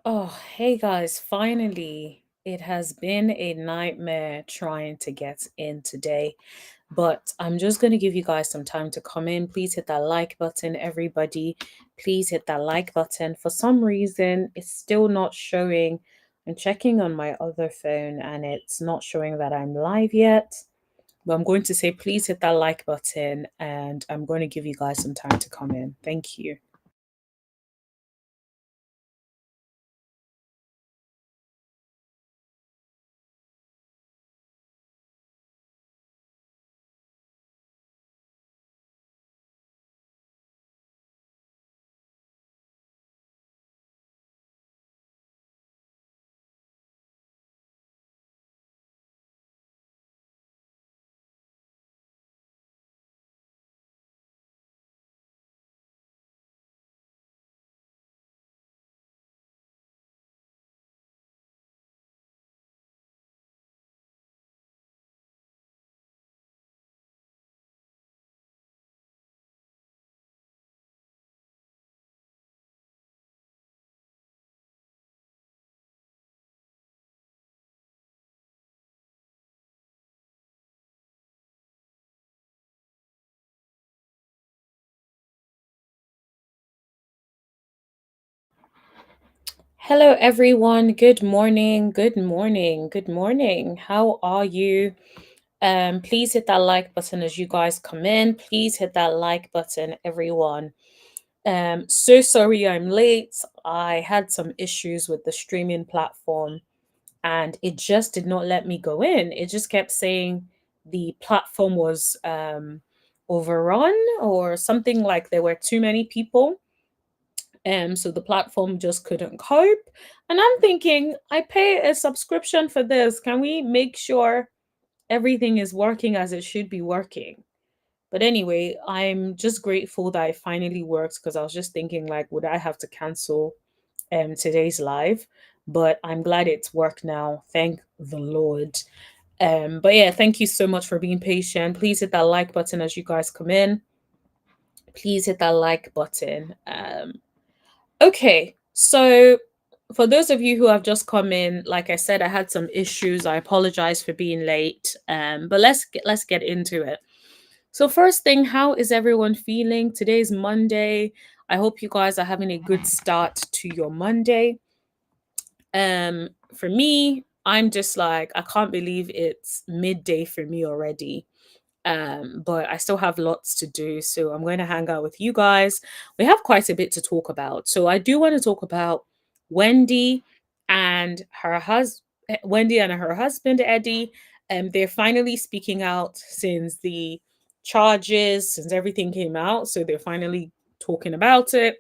Oh, hey guys, finally. It has been a nightmare trying to get in today, but I'm just going to give you guys some time to come in. Please hit that like button, everybody. Please hit that like button. For some reason, it's still not showing. I'm checking on my other phone and it's not showing that I'm live yet. But I'm going to say, please hit that like button and I'm going to give you guys some time to come in. Thank you. Hello, everyone. Good morning. Good morning. Good morning. How are you? Please hit that like button as you guys come in. Please hit that like button, everyone. So sorry I'm late. I had some issues with the streaming platform and it just did not let me go in. It just kept saying the platform was overrun or something like there were too many people, so the platform just couldn't cope. And I'm thinking, I pay a subscription for this. Can we make sure everything is working as it should be working? But anyway, I'm just grateful that it finally worked because I was just thinking, like, would I have to cancel today's live? But I'm glad it's worked now. Thank the Lord. But yeah, thank you so much for being patient. Please hit that like button as you guys come in. Please hit that like button. Okay, so for those of you who have just come in, like I said, I had some issues. I apologize for being late. But let's get into it. So first thing, how is everyone feeling? Today's Monday. I hope you guys are having a good start to your Monday. For me, I'm just like I can't believe it's midday for me already. But I still have lots to do. So I'm going to hang out with you guys. We have quite a bit to talk about. So I do want to talk about Wendy and Wendy and her husband Eddie. They're finally speaking out since the charges, since everything came out. So they're finally talking about it.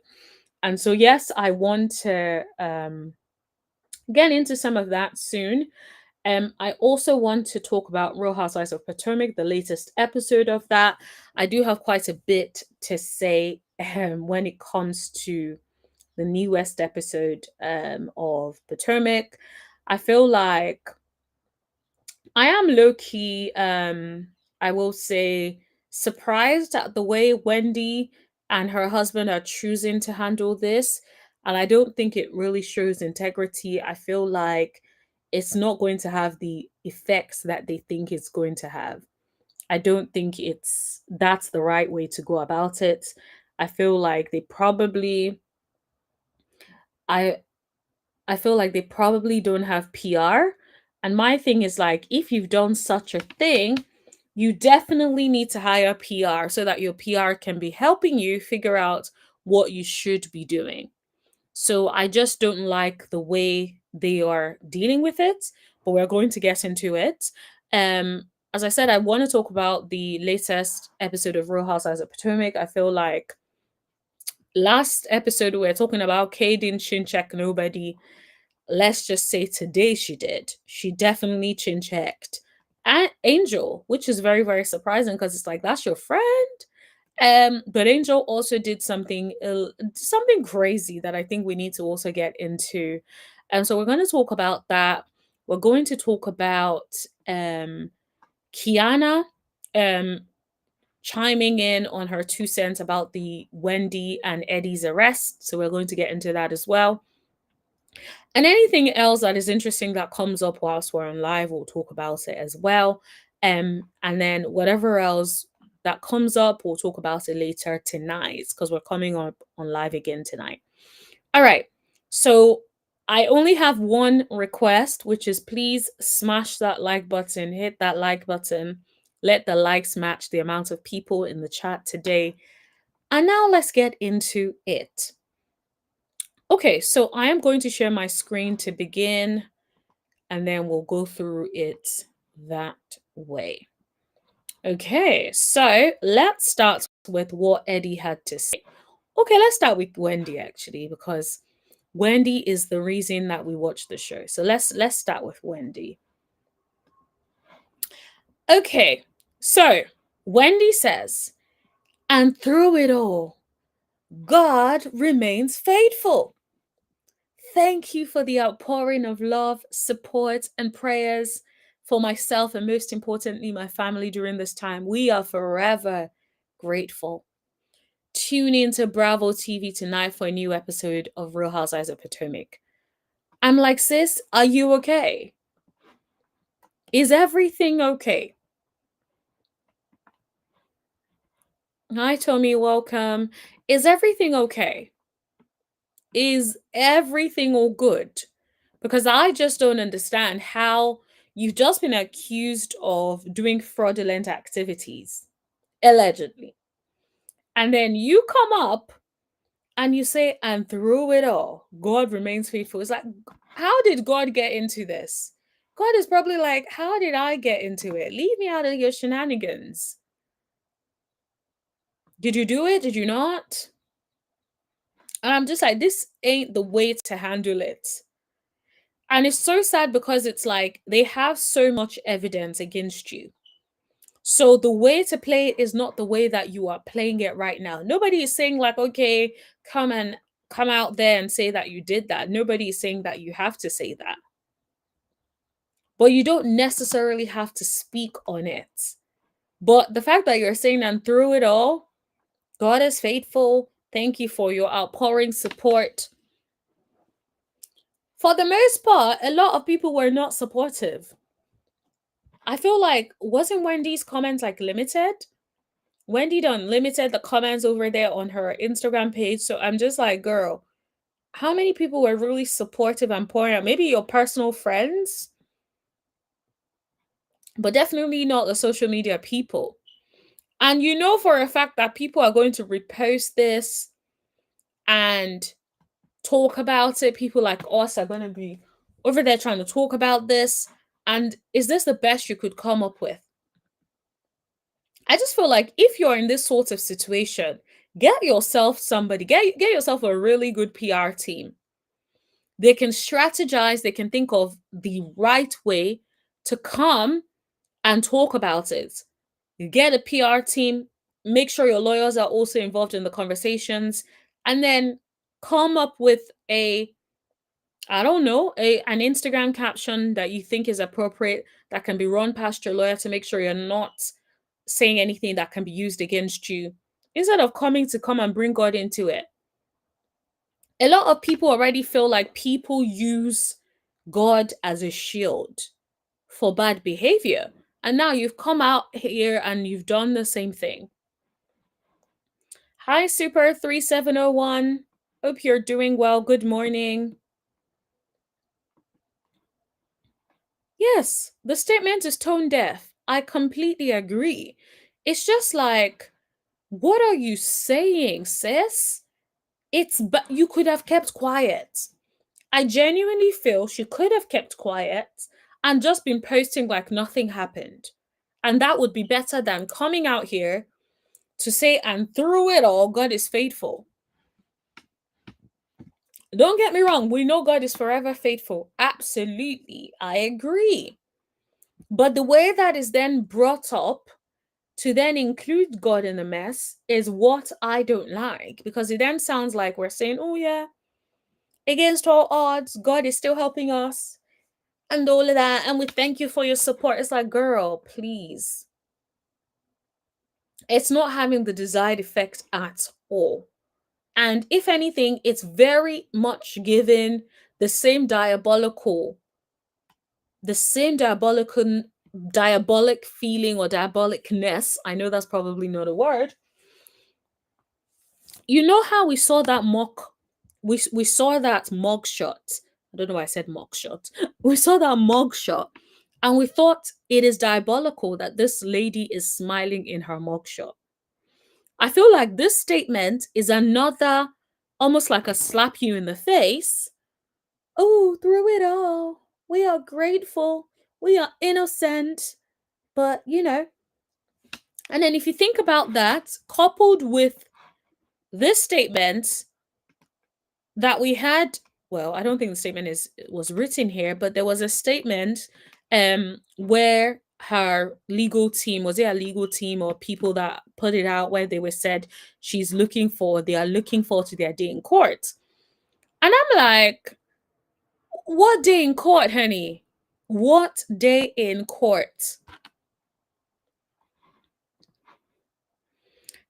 And so yes, I want to get into some of that soon. I also want to talk about Real Housewives of Potomac, the latest episode of that. I do have quite a bit to say when it comes to the newest episode of Potomac. I feel like I am low key, I will say, surprised at the way Wendy and her husband are choosing to handle this. And I don't think it really shows integrity. I feel like it's not going to have the effects that they think it's going to have. I don't think that's the right way to go about it. I feel like I I feel like they probably don't have PR. And my thing is like, if you've done such a thing, you definitely need to hire PR so that your PR can be helping you figure out what you should be doing. So I just don't like the way they are dealing with it, but we're going to get into it. As I said, I want to talk about the latest episode of Real Housewives of Potomac. I feel like last episode we were talking about Kay didn't chin check nobody. Let's just say today she did. She definitely chin checked. And Angel, which is very, very surprising because it's like that's your friend. But Angel also did something crazy that I think we need to also get into. And so we're going to talk about that. We're going to talk about Keiarna um chiming in on her 2 cents about the Wendy and Eddie's arrest. So we're going to get into that as well. And anything else that is interesting that comes up whilst we're on live, we'll talk about it as well. And then whatever else that comes up, we'll talk about it later tonight because we're coming up on live again tonight. All right. So I only have one request, which is please smash that like button, hit that like button, let the likes match the amount of people in the chat today. And now let's get into it. Okay, so I am going to share my screen to begin, and then we'll go through it that way. Okay, so let's start with what Eddie had to say. Okay, let's start with Wendy actually, because Wendy is the reason that we watch the show. So let's start with Wendy. Okay, so Wendy says, and through it all, God remains faithful. Thank you for the outpouring of love, support, and prayers for myself and most importantly, my family during this time. We are forever grateful. Tune in to Bravo TV tonight for a new episode of Real Housewives of Potomac. I'm like, sis, are you okay? Is everything okay? Hi, Tommy, welcome. Is everything okay? Is everything all good? Because I just don't understand how you've just been accused of doing fraudulent activities, allegedly. And then you come up and you say, and through it all, God remains faithful. It's like, how did God get into this? God is probably like, how did I get into it? Leave me out of your shenanigans. Did you do it? Did you not? And I'm just like, this ain't the way to handle it. And it's so sad because it's like they have so much evidence against you. So the way to play it is not the way that you are playing it right now. Nobody is saying like, okay, come out there and say that you did that. Nobody is saying that you have to say that. But you don't necessarily have to speak on it. But the fact that you're saying that through it all, God is faithful. Thank you for your outpouring support. For the most part, a lot of people were not supportive. I feel like, wasn't Wendy's comments like limited? Wendy done limited the comments over there on her Instagram page. So I'm just like, girl, how many people were really supportive and pouring out? Maybe your personal friends, but definitely not the social media people. And you know for a fact that people are going to repost this and talk about it. People like us are going to be over there trying to talk about this. And is this the best you could come up with? I just feel like if you're in this sort of situation, get yourself somebody, get yourself a really good PR team. They can strategize, they can think of the right way to come and talk about it. You get a PR team, make sure your lawyers are also involved in the conversations, and then come up with I don't know, an Instagram caption that you think is appropriate that can be run past your lawyer to make sure you're not saying anything that can be used against you, instead of coming to come and bring God into it. A lot of people already feel like people use God as a shield for bad behavior. And now you've come out here and you've done the same thing. Hi, Super 3701. Hope you're doing well. Good morning. Yes, the statement is tone deaf. I completely agree. It's just like, what are you saying, sis? But you could have kept quiet. I genuinely feel she could have kept quiet and just been posting like nothing happened. And that would be better than coming out here to say, and through it all, God is faithful. Don't get me wrong, we know God is forever faithful. Absolutely, I agree. But the way that is then brought up to then include God in the mess is what I don't like, because it then sounds like we're saying, oh yeah, against all odds, God is still helping us and all of that. And we thank you for your support. It's like, girl, please. It's not having the desired effect at all. And if anything, it's very much given the same diabolical, the same diabolic feeling or diabolicness. I know that's probably not a word. You know how we saw that we saw that mug shot. I don't know why I said mug shot. We saw that mug shot and we thought it is diabolical that this lady is smiling in her mug shot. I feel like this statement is another, almost like a slap you in the face. Oh, through it all, we are grateful, we are innocent, but and then if you think about that, coupled with this statement that we had, well, I don't think the statement is was written here, but there was a statement where her legal team, was it a legal team or people that put it out, where they were said they are looking forward to their day in court. And I'm like, what day in court, honey? What day in court?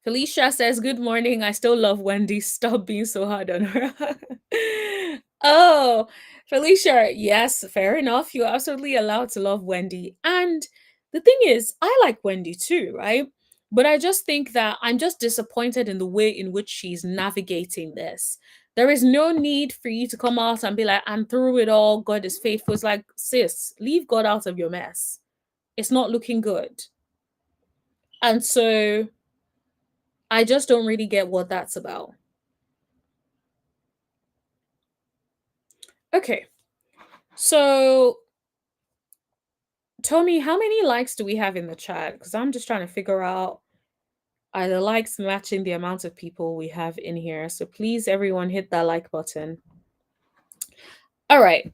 Felicia says, good morning. I still love Wendy. Stop being so hard on her. Oh, Felicia, yes, fair enough. You're absolutely allowed to love Wendy. And the thing is, I like Wendy too, right? But I just think that I'm just disappointed in the way in which she's navigating this. There is no need for you to come out and be like, and through it all, God is faithful. It's like, sis, leave God out of your mess. It's not looking good. And so I just don't really get what that's about. Okay. So tell me, how many likes do we have in the chat? Because I'm just trying to figure out, are the likes matching the amount of people we have in here? So please, everyone, hit that like button. All right.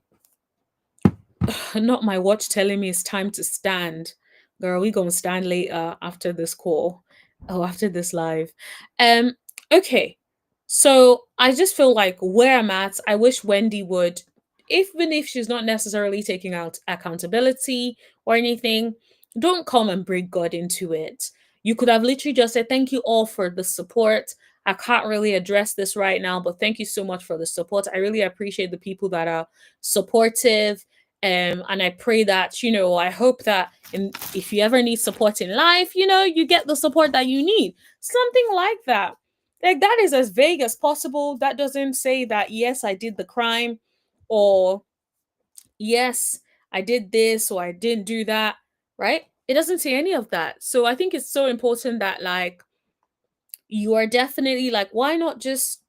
Not my watch telling me it's time to stand. Girl, we gonna stand later after this call. Oh, after this live. Um, okay. So I just feel like where I'm at, I wish Wendy would, even if she's not necessarily taking out accountability or anything, don't come and bring God into it. You could have literally just said, thank you all for the support. I can't really address this right now, but thank you so much for the support. I really appreciate the people that are supportive. And I pray that, I hope that if you ever need support in life, you get the support that you need. Something like that. Like, that is as vague as possible. That doesn't say that, yes, I did the crime, or yes, I did this, or I didn't do that, right? It doesn't say any of that. So I think it's so important that, like, you are definitely like, why not just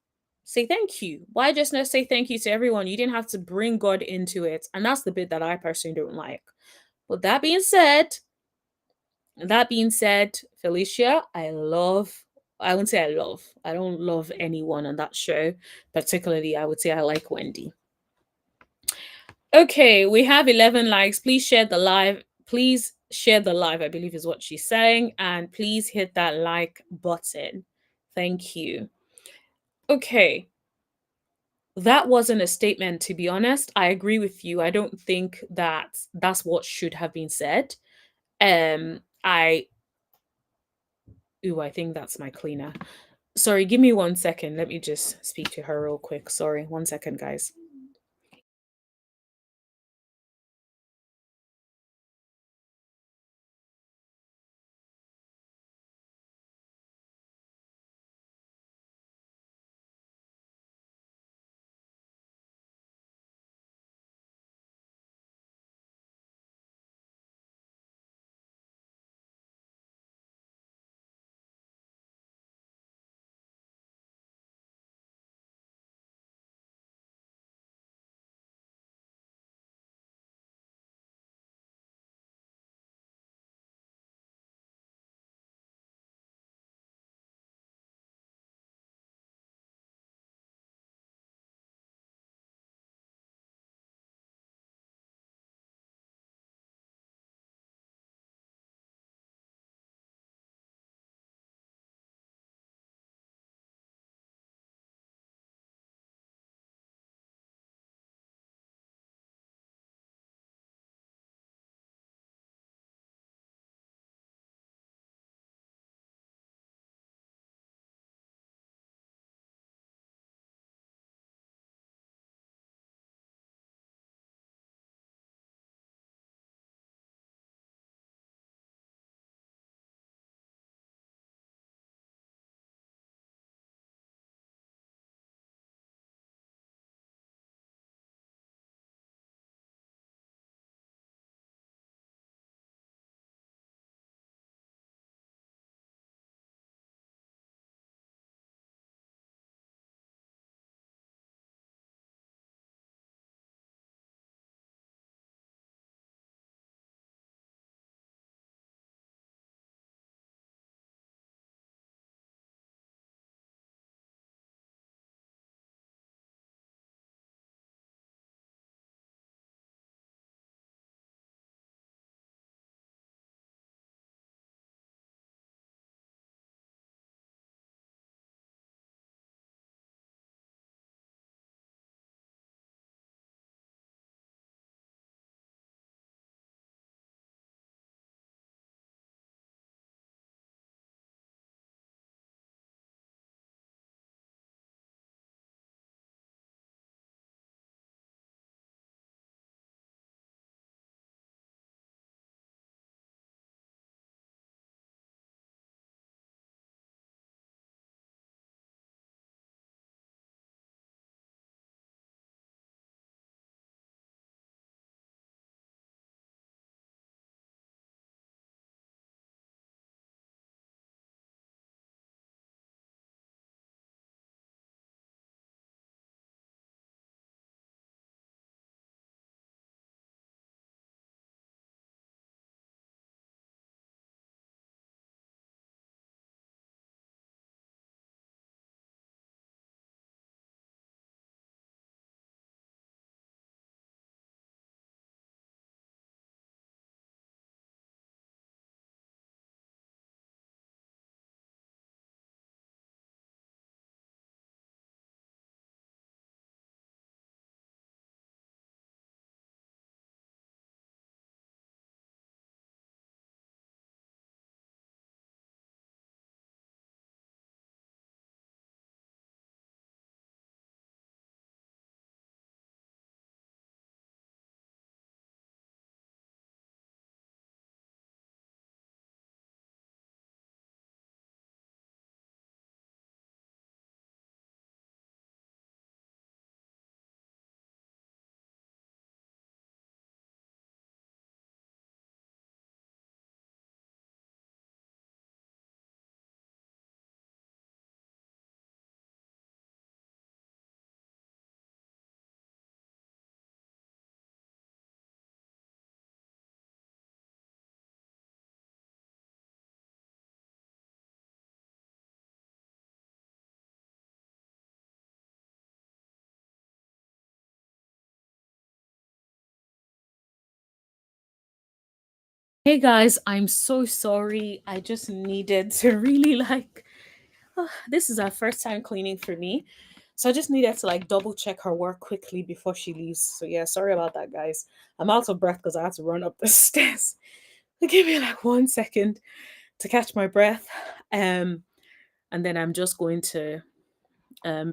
say thank you? Why just not say thank you to everyone? You didn't have to bring God into it. And that's the bit that I personally don't like. But that being said, Felicia, I wouldn't say I don't love anyone on that show. Particularly, I would say I like Wendy. Okay, we have 11 likes. Please share the live. Please share the live, I believe is what she's saying. And please hit that like button. Thank you. Okay. That wasn't a statement, to be honest. I agree with you. I don't think that that's what should have been said. I I think that's my cleaner. Sorry, give me 1 second. Let me just speak to her real quick. Sorry, 1 second, guys. Hey guys, I'm so sorry. I just needed to really this is our first time cleaning for me. So I just needed to like double check her work quickly before she leaves. So yeah, sorry about that, guys. I'm out of breath because I had to run up the stairs. Give me like 1 second to catch my breath. And then I'm just going to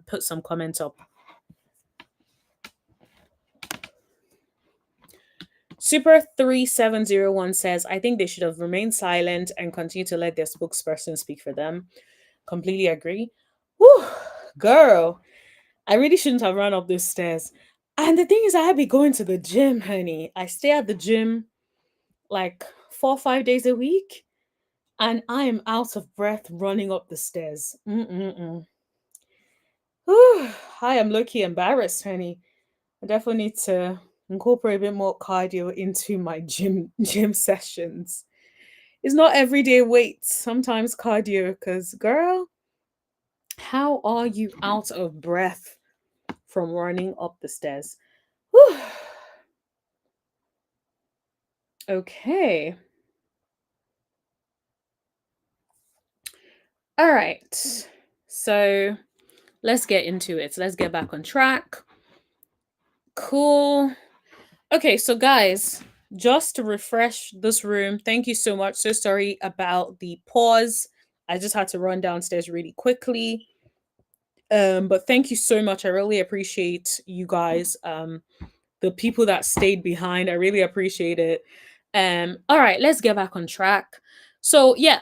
put some comments up. Super 3701 says, I think they should have remained silent and continue to let their spokesperson speak for them. Completely agree. Whew, girl, I really shouldn't have run up those stairs. And the thing is, I be going to the gym, honey. I stay at the gym like 4 or 5 days a week, and I am out of breath running up the stairs. Whew, I am low-key embarrassed, honey. I definitely need to incorporate a bit more cardio into my gym sessions. It's not everyday weights, sometimes cardio, because girl, how are you out of breath from running up the stairs? Whew. Okay. All right. So let's get into it. Let's get back on track. Cool. Okay, so guys, just to refresh this room, thank you so much. So sorry about the pause. I just had to run downstairs really quickly. But thank you so much. I really appreciate you guys. The people that stayed behind. I really appreciate it. All right, let's get back on track. So yeah,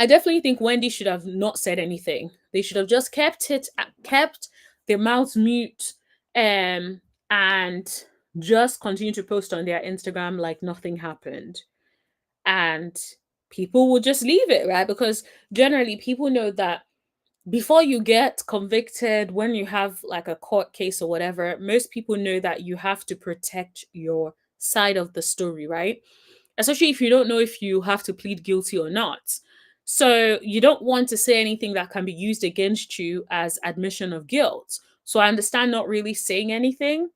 I definitely think Wendy should have not said anything. They should have just kept their mouths mute, and just continue to post on their Instagram like nothing happened, and people will just leave it, right? Because generally, people know that before you get convicted, when you have like a court case or whatever, most people know that you have to protect your side of the story, right? Especially if you don't know if you have to plead guilty or not. So you don't want to say anything that can be used against you as admission of guilt. So I understand not really saying anything,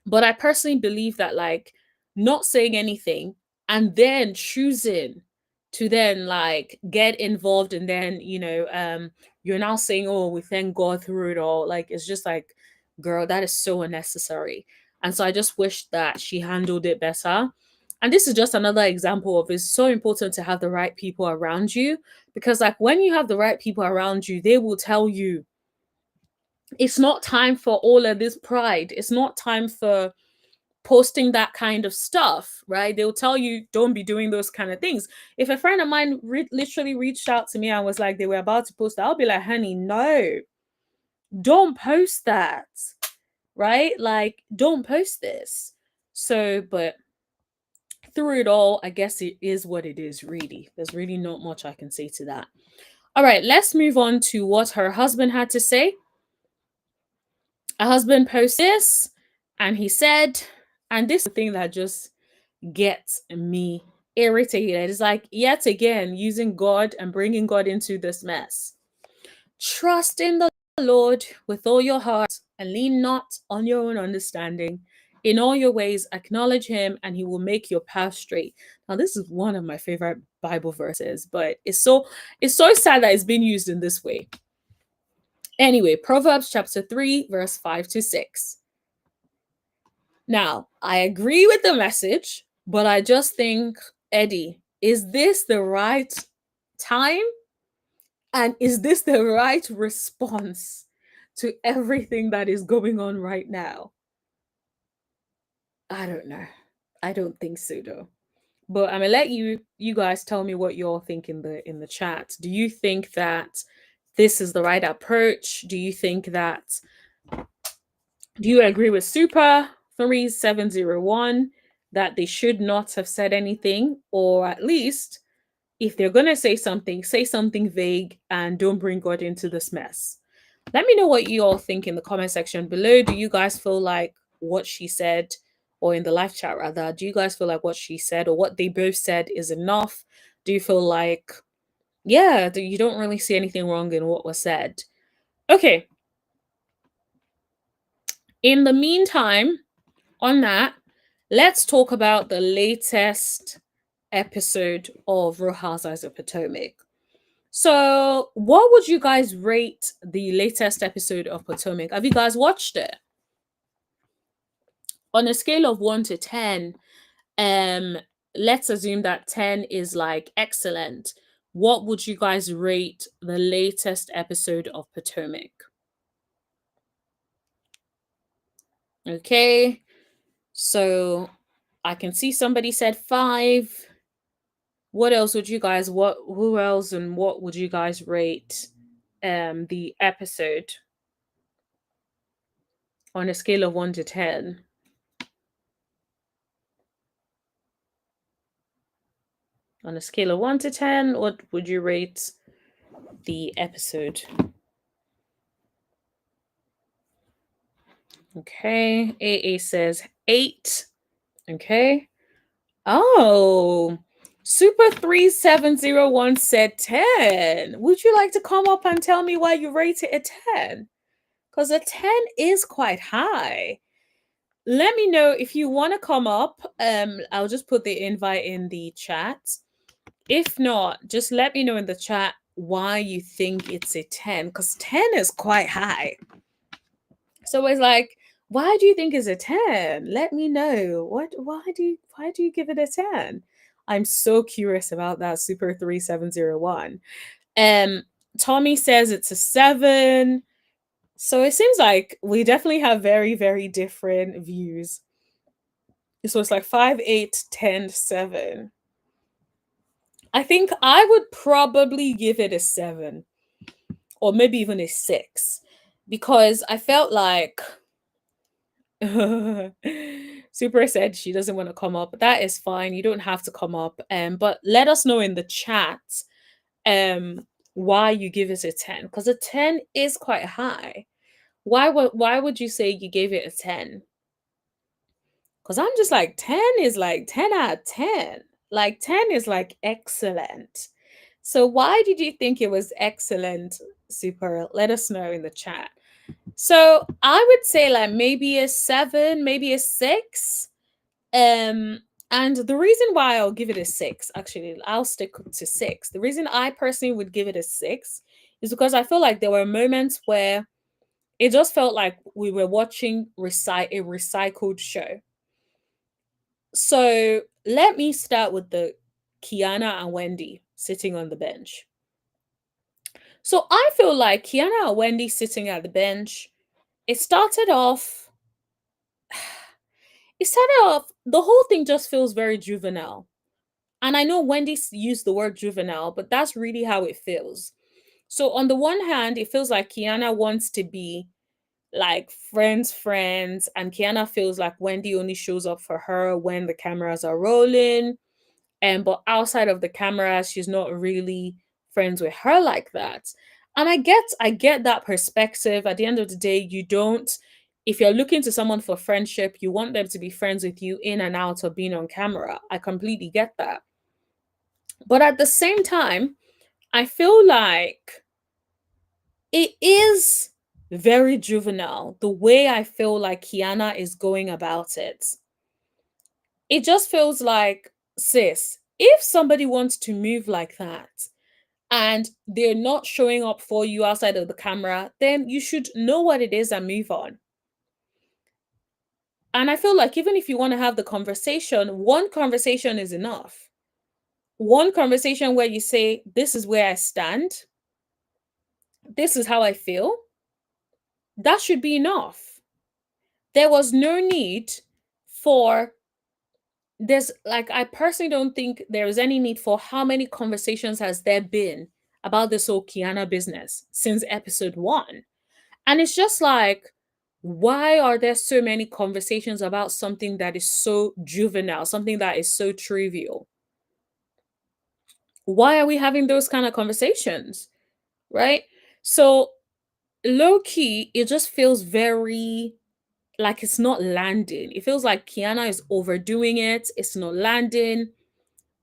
but I personally believe that like not saying anything and then choosing to then like get involved, and then you're now saying, oh, we thank God through it all. Like it's just like, girl, that is so unnecessary. And so I just wish that she handled it better. And this is just another example of it's so important to have the right people around you, because like when you have the right people around you, they will tell you it's not time for all of this pride. It's not time for posting that kind of stuff, right? They'll tell you don't be doing those kind of things. If a friend of mine literally reached out to me and was like they were about to post, I'll be like, honey, no, don't post that, right? Like, don't post this. So, but through it all, I guess it is what it is, really. There's really not much I can say to that. All right, let's move on to what her husband had to say. Her husband posted this, and he said, and this is the thing that just gets me irritated. It's like, yet again, using God and bringing God into this mess. Trust in the Lord with all your heart and lean not on your own understanding. In all your ways, acknowledge him and he will make your path straight. Now, this is one of my favorite Bible verses, but it's so sad that it's being used in this way. Anyway, Proverbs chapter 3, verse 5 to 6. Now, I agree with the message, but I just think, Eddie, is this the right time? And is this the right response to everything that is going on right now? I don't know. I don't think so though. But I'm gonna let you guys tell me what you all think in the chat. Do you think that this is the right approach? Do you think that do you agree with Super 3701 that they should not have said anything, or at least if they're going to say something vague and don't bring God into this mess? Let me know what you all think in the comment section below. Do you guys feel like what she said, or in the live chat rather, do you guys feel like what she said or what they both said is enough? Do you feel like, yeah, you don't really see anything wrong in what was said? Okay. In the meantime, on that, let's talk about the latest episode of Real Housewives of Potomac. So, what would you guys rate the latest episode of Potomac? Have you guys watched it? On a scale of 1 to 10, um let's assume that 10 is like excellent. What would you guys rate the latest episode of Potomac? Okay. So, I can see somebody said 5. What else would you guys what who else and what would you guys rate the episode on a scale of 1 to 10? On a scale of 1 to 10, what would you rate the episode? Okay, AA says 8. Okay. Oh, Super 3701 said 10. Would you like to come up and tell me why you rate it a 10? Because a 10 is quite high. Let me know if you want to come up. I'll just put the invite in the chat. If not, just let me know in the chat why you think it's a 10, because 10 is quite high. So it's like, why do you think it's a 10? Let me know. Why do you give it a 10? I'm so curious about that, Super 3701. Um Tommy says it's a 7. So it seems like we definitely have very, very different views. So it's like 5, 8, 10, 7. I think I would probably give it a 7 or maybe even a 6 because I felt like Super said she doesn't want to come up. That is fine. You don't have to come up. But let us know in the chat um why you give it a 10. Because a 10 is quite high. Why would you say you gave it a 10? Because I'm just like 10 is like 10 out of 10. Like 10 is like excellent. So why did you think it was excellent, Super? Let us know in the chat. So I would say like maybe a 7, maybe a 6. And the reason why I'll give it a 6, actually, I'll stick to 6. The reason I personally would give it a 6 is because I feel like there were moments where it just felt like we were watching a recycled show. So let me start with the Keiarna and Wendy sitting on the bench. So I feel like Keiarna and Wendy sitting at the bench, it started off the whole thing just feels very juvenile. And I know Wendy used the word juvenile, but that's really how it feels. So on the one hand, it feels like Keiarna wants to be like friends, and Keiarna feels like Wendy only shows up for her when the cameras are rolling. And but outside of the cameras, she's not really friends with her like that. And I get that perspective. At the end of the day, you don't if you're looking to someone for friendship, you want them to be friends with you in and out of being on camera. I completely get that. But at the same time, I feel like it is very juvenile the way I feel like Keiarna is going about it. It just feels like, sis, if somebody wants to move like that and they're not showing up for you outside of the camera, then you should know what it is and move on. And I feel like even if you want to have the conversation, one conversation is enough. One conversation where you say, this is where I stand, this is how I feel, that should be enough. There was no need for there's like I personally don't think there is any need for how many conversations has there been about this whole Keiarna business since episode 1. And it's just like, why are there so many conversations about something that is so juvenile, something that is so trivial? Why are we having those kind of conversations? Right? So low key, it just feels very like it's not landing. It feels like Keiarna is overdoing it. It's not landing.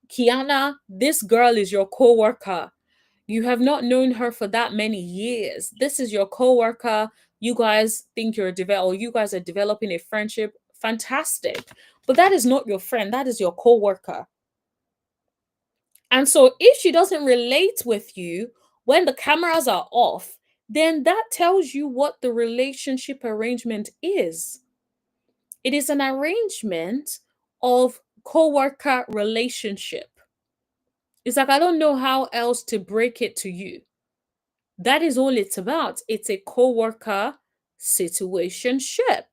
Keiarna, this girl is your co-worker. You have not known her for that many years. This is your co-worker. You guys think you guys are developing a friendship. Fantastic. But that is not your friend. That is your co-worker. And so if she doesn't relate with you when the cameras are off, then that tells you what the relationship arrangement is. It is an arrangement of co-worker relationship. It's like I don't know how else to break it to you. That is all it's about. It's a co-worker situationship.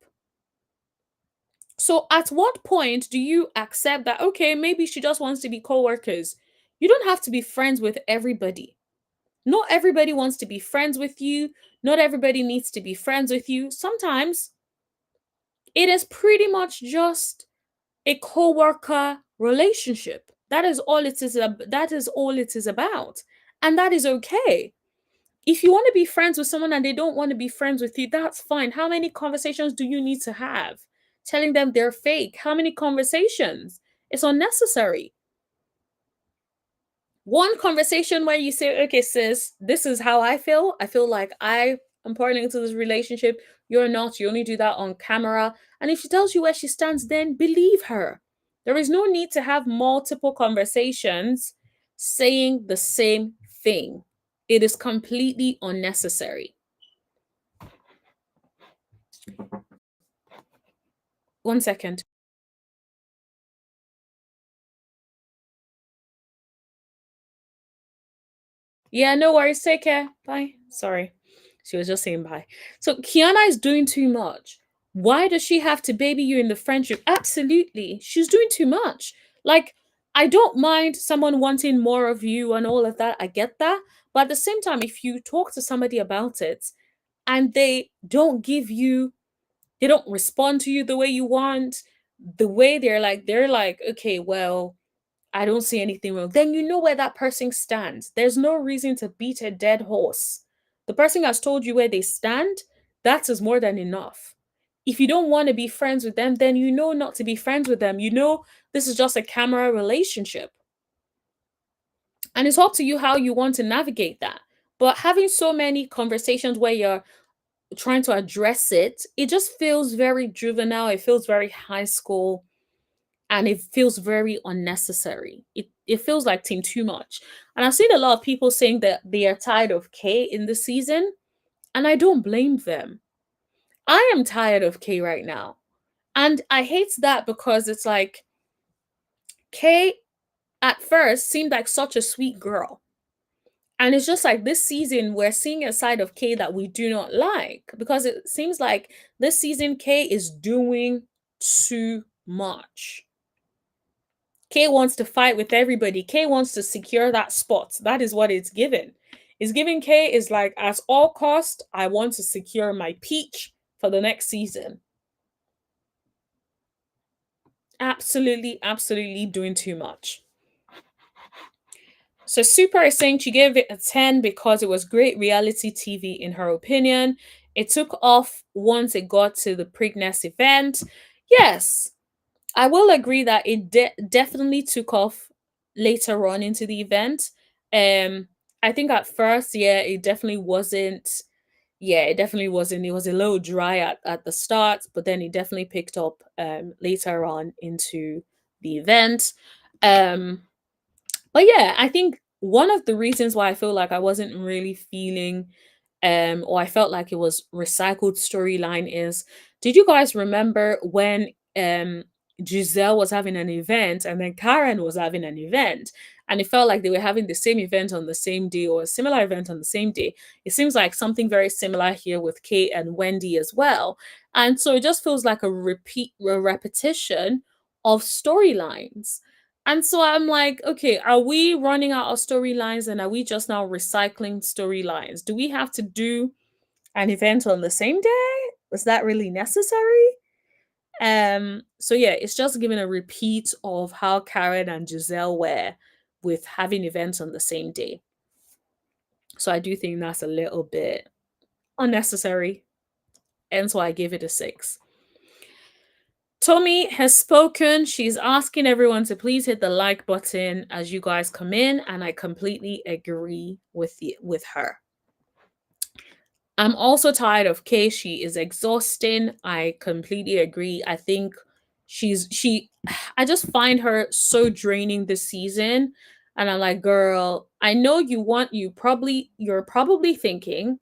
So at what point do you accept that okay, maybe she just wants to be co-workers? You don't have to be friends with everybody. Not everybody wants to be friends with you. Not everybody needs to be friends with you. Sometimes it is pretty much just a co-worker relationship. That is all it is that is all it is about. And that is okay. If you want to be friends with someone and they don't want to be friends with you, that's fine. How many conversations do you need to have? Telling them they're fake. How many conversations? It's unnecessary. One conversation where you say, okay, sis, this is how I feel. I feel like I am pouring into this relationship. You're not. You only do that on camera. And if she tells you where she stands, then believe her. There is no need to have multiple conversations saying the same thing. It is completely unnecessary. One second. Yeah, no worries. Take care. Bye. Sorry. She was just saying bye. So Keiarna is doing too much. Why does she have to baby you in the friendship? Absolutely. She's doing too much. Like, I don't mind someone wanting more of you and all of that. I get that. But at the same time, if you talk to somebody about it and they don't respond to you the way you want, the way they're like, okay, well, I don't see anything wrong. Then you know where that person stands. There's no reason to beat a dead horse. The person has told you where they stand. That is more than enough. If you don't want to be friends with them, then you know not to be friends with them. You know this is just a camera relationship. And it's up to you how you want to navigate that. But having so many conversations where you're trying to address it, it just feels very juvenile. It feels very high school and it feels very unnecessary. It feels like team too much. And I've seen a lot of people saying that they are tired of Kay in the season, and I don't blame them. I am tired of Kay right now. And I hate that because it's like Kay at first seemed like such a sweet girl. And it's just like this season, we're seeing a side of Kay that we do not like because it seems like this season Kay is doing too much. Kay wants to fight with everybody. Kay wants to secure that spot. That is what it's given. It's giving Kay is like, at all cost, I want to secure my peach for the next season. Absolutely, absolutely doing too much. So Super is saying she gave it a 10 because it was great reality TV in her opinion. It took off once it got to the Preakness event. Yes, I will agree that it definitely took off later on into the event. Um, I think at first, yeah, it definitely wasn't. Yeah, it definitely wasn't. It was a little dry at the start, but then it definitely picked up later on into the event. Um, but yeah, I think one of the reasons why I feel like I wasn't really feeling or I felt like it was recycled storyline is, did you guys remember when Gizelle was having an event and then Karen was having an event, and it felt like they were having the same event on the same day or a similar event on the same day? It seems like something very similar here with Kate and Wendy as well. And so it just feels like a repetition of storylines. And so I'm like, okay, are we running out of storylines and are we just now recycling storylines? Do we have to do an event on the same day? Was that really necessary? So yeah, it's just giving a repeat of how Karen and Gizelle were with having events on the same day. So I do think that's a little bit unnecessary. And so I give it a 6. Tommy has spoken. She's asking everyone to please hit the like button as you guys come in, and I completely agree with her. I'm also tired of Kay. She is exhausting. I completely agree. I think she I just find her so draining this season. And I'm like, girl, I know you're probably thinking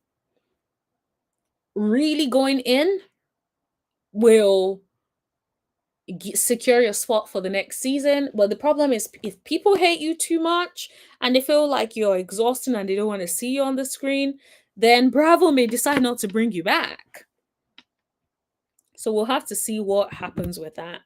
really going in will secure your spot for the next season. But the problem is, if people hate you too much and they feel like you're exhausting and they don't want to see you on the screen, then Bravo may decide not to bring you back. So we'll have to see what happens with that.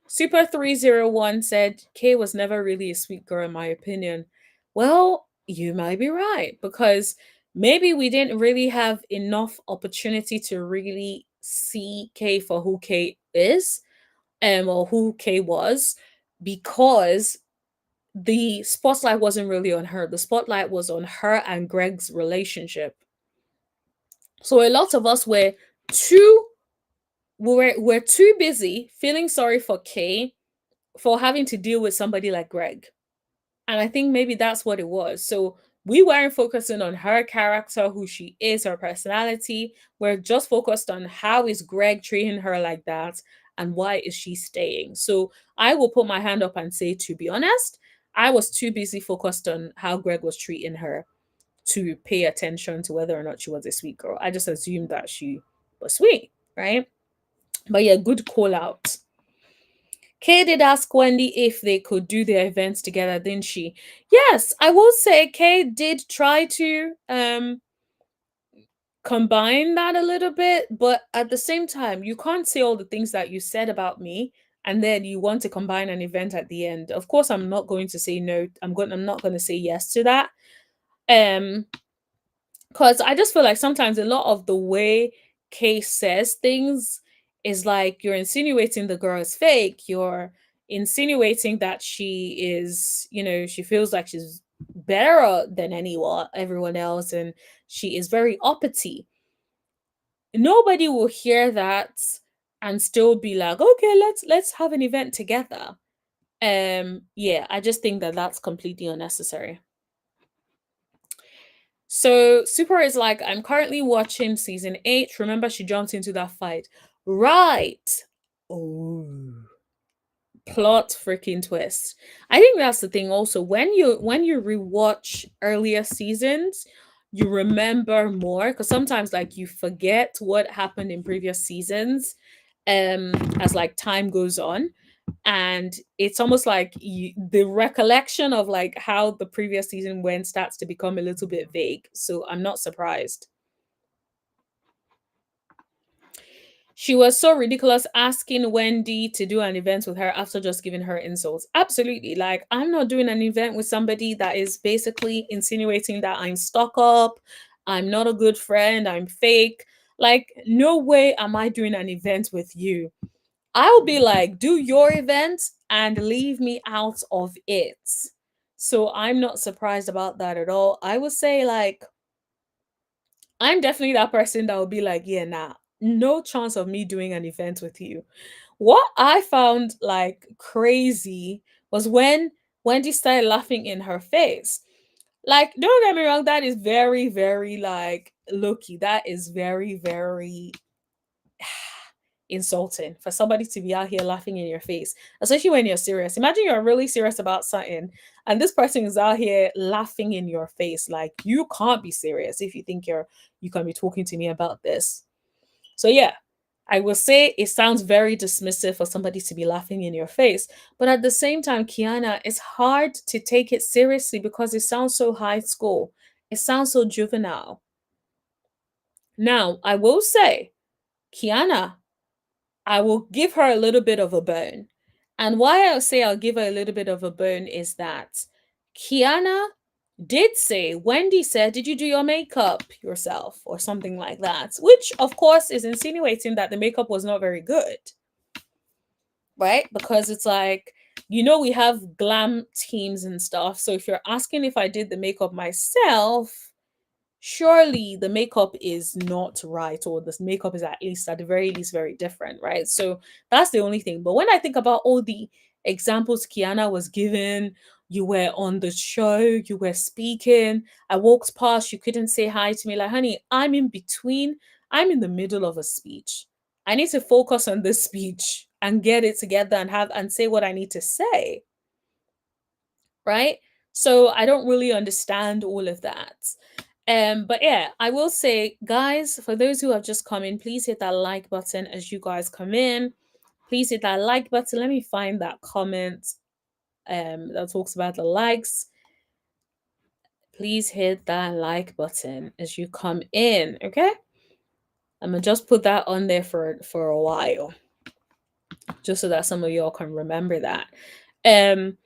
Super 301 said Kay was never really a sweet girl, in my opinion. Well, you might be right, because maybe we didn't really have enough opportunity to really see Kay for who Kay is, or who Kay was, because the spotlight wasn't really on her. The spotlight was on her and Greg's relationship. So a lot of us were too we're too busy feeling sorry for Kay for having to deal with somebody like Greg. And I think maybe that's what it was. So we weren't focusing on her character, who she is, her personality. We're just focused on how is Greg treating her like that and why is she staying. So I will put my hand up and say, to be honest, I was too busy focused on how Greg was treating her to pay attention to whether or not she was a sweet girl. I just assumed that she was sweet, right? But yeah, good call out. Kay did ask Wendy if they could do their events together, didn't she? Yes, I will say Kay did try to combine that a little bit, but at the same time, you can't say all the things that you said about me and then you want to combine an event at the end. Of course, I'm not going to say no. I'm not going to say yes to that. Um because I just feel like sometimes a lot of the way Kay says things is like you're insinuating the girl is fake. You're insinuating that she is, she feels like she's better than everyone else, and she is very uppity. Nobody will hear that and still be like, okay, let's have an event together. Yeah, I just think that that's completely unnecessary. So Super is like, I'm currently watching season 8. Remember, she jumped into that fight. Right. Oh. Plot freaking twist. I think that's the thing also. When you rewatch earlier seasons, you remember more, because sometimes like you forget what happened in previous seasons as like time goes on, and it's almost like the recollection of like how the previous season went starts to become a little bit vague. So I'm not surprised. She was so ridiculous asking Wendy to do an event with her after just giving her insults. Absolutely. Like, I'm not doing an event with somebody that is basically insinuating that I'm stuck up, I'm not a good friend, I'm fake. Like, no way am I doing an event with you. I'll be like, do your event and leave me out of it. So I'm not surprised about that at all. I would say, like, I'm definitely that person that will be like, yeah, nah, no chance of me doing an event with you. What I found like crazy was when Wendy started laughing in her face. Like, don't get me wrong, that is very, very like Loki. That is very, very insulting for somebody to be out here laughing in your face, especially when you're serious. Imagine you're really serious about something and this person is out here laughing in your face. Like, you can't be serious if you think you can be talking to me about this. So yeah, I will say it sounds very dismissive for somebody to be laughing in your face, but at the same time, Keiarna, it's hard to take it seriously because it sounds so high school. It sounds so juvenile. Now, I will say, Keiarna, I will give her a little bit of a bone. And why I'll say I'll give her a little bit of a bone is that Keiarna did say, Wendy said, did you do your makeup yourself or something like that? Which, of course, is insinuating that the makeup was not very good, right? Because it's like, we have glam teams and stuff. So if you're asking if I did the makeup myself, surely the makeup is not right, or this makeup is at least at the very least very different, right? So that's the only thing. But when I think about all the examples Keiarna was given, you were on the show, you were speaking, I walked past, you couldn't say hi to me. Like, honey, I'm in the middle of a speech. I need to focus on this speech and get it together and say what I need to say. right? So I don't really understand all of that. But yeah, I will say, guys, for those who have just come in, please hit that like button as you guys come in. Please hit that like button. Let me find that comment that talks about the likes. Please hit that like button as you come in, okay? I'm gonna just put that on there for a while, just so that some of y'all can remember that. Um,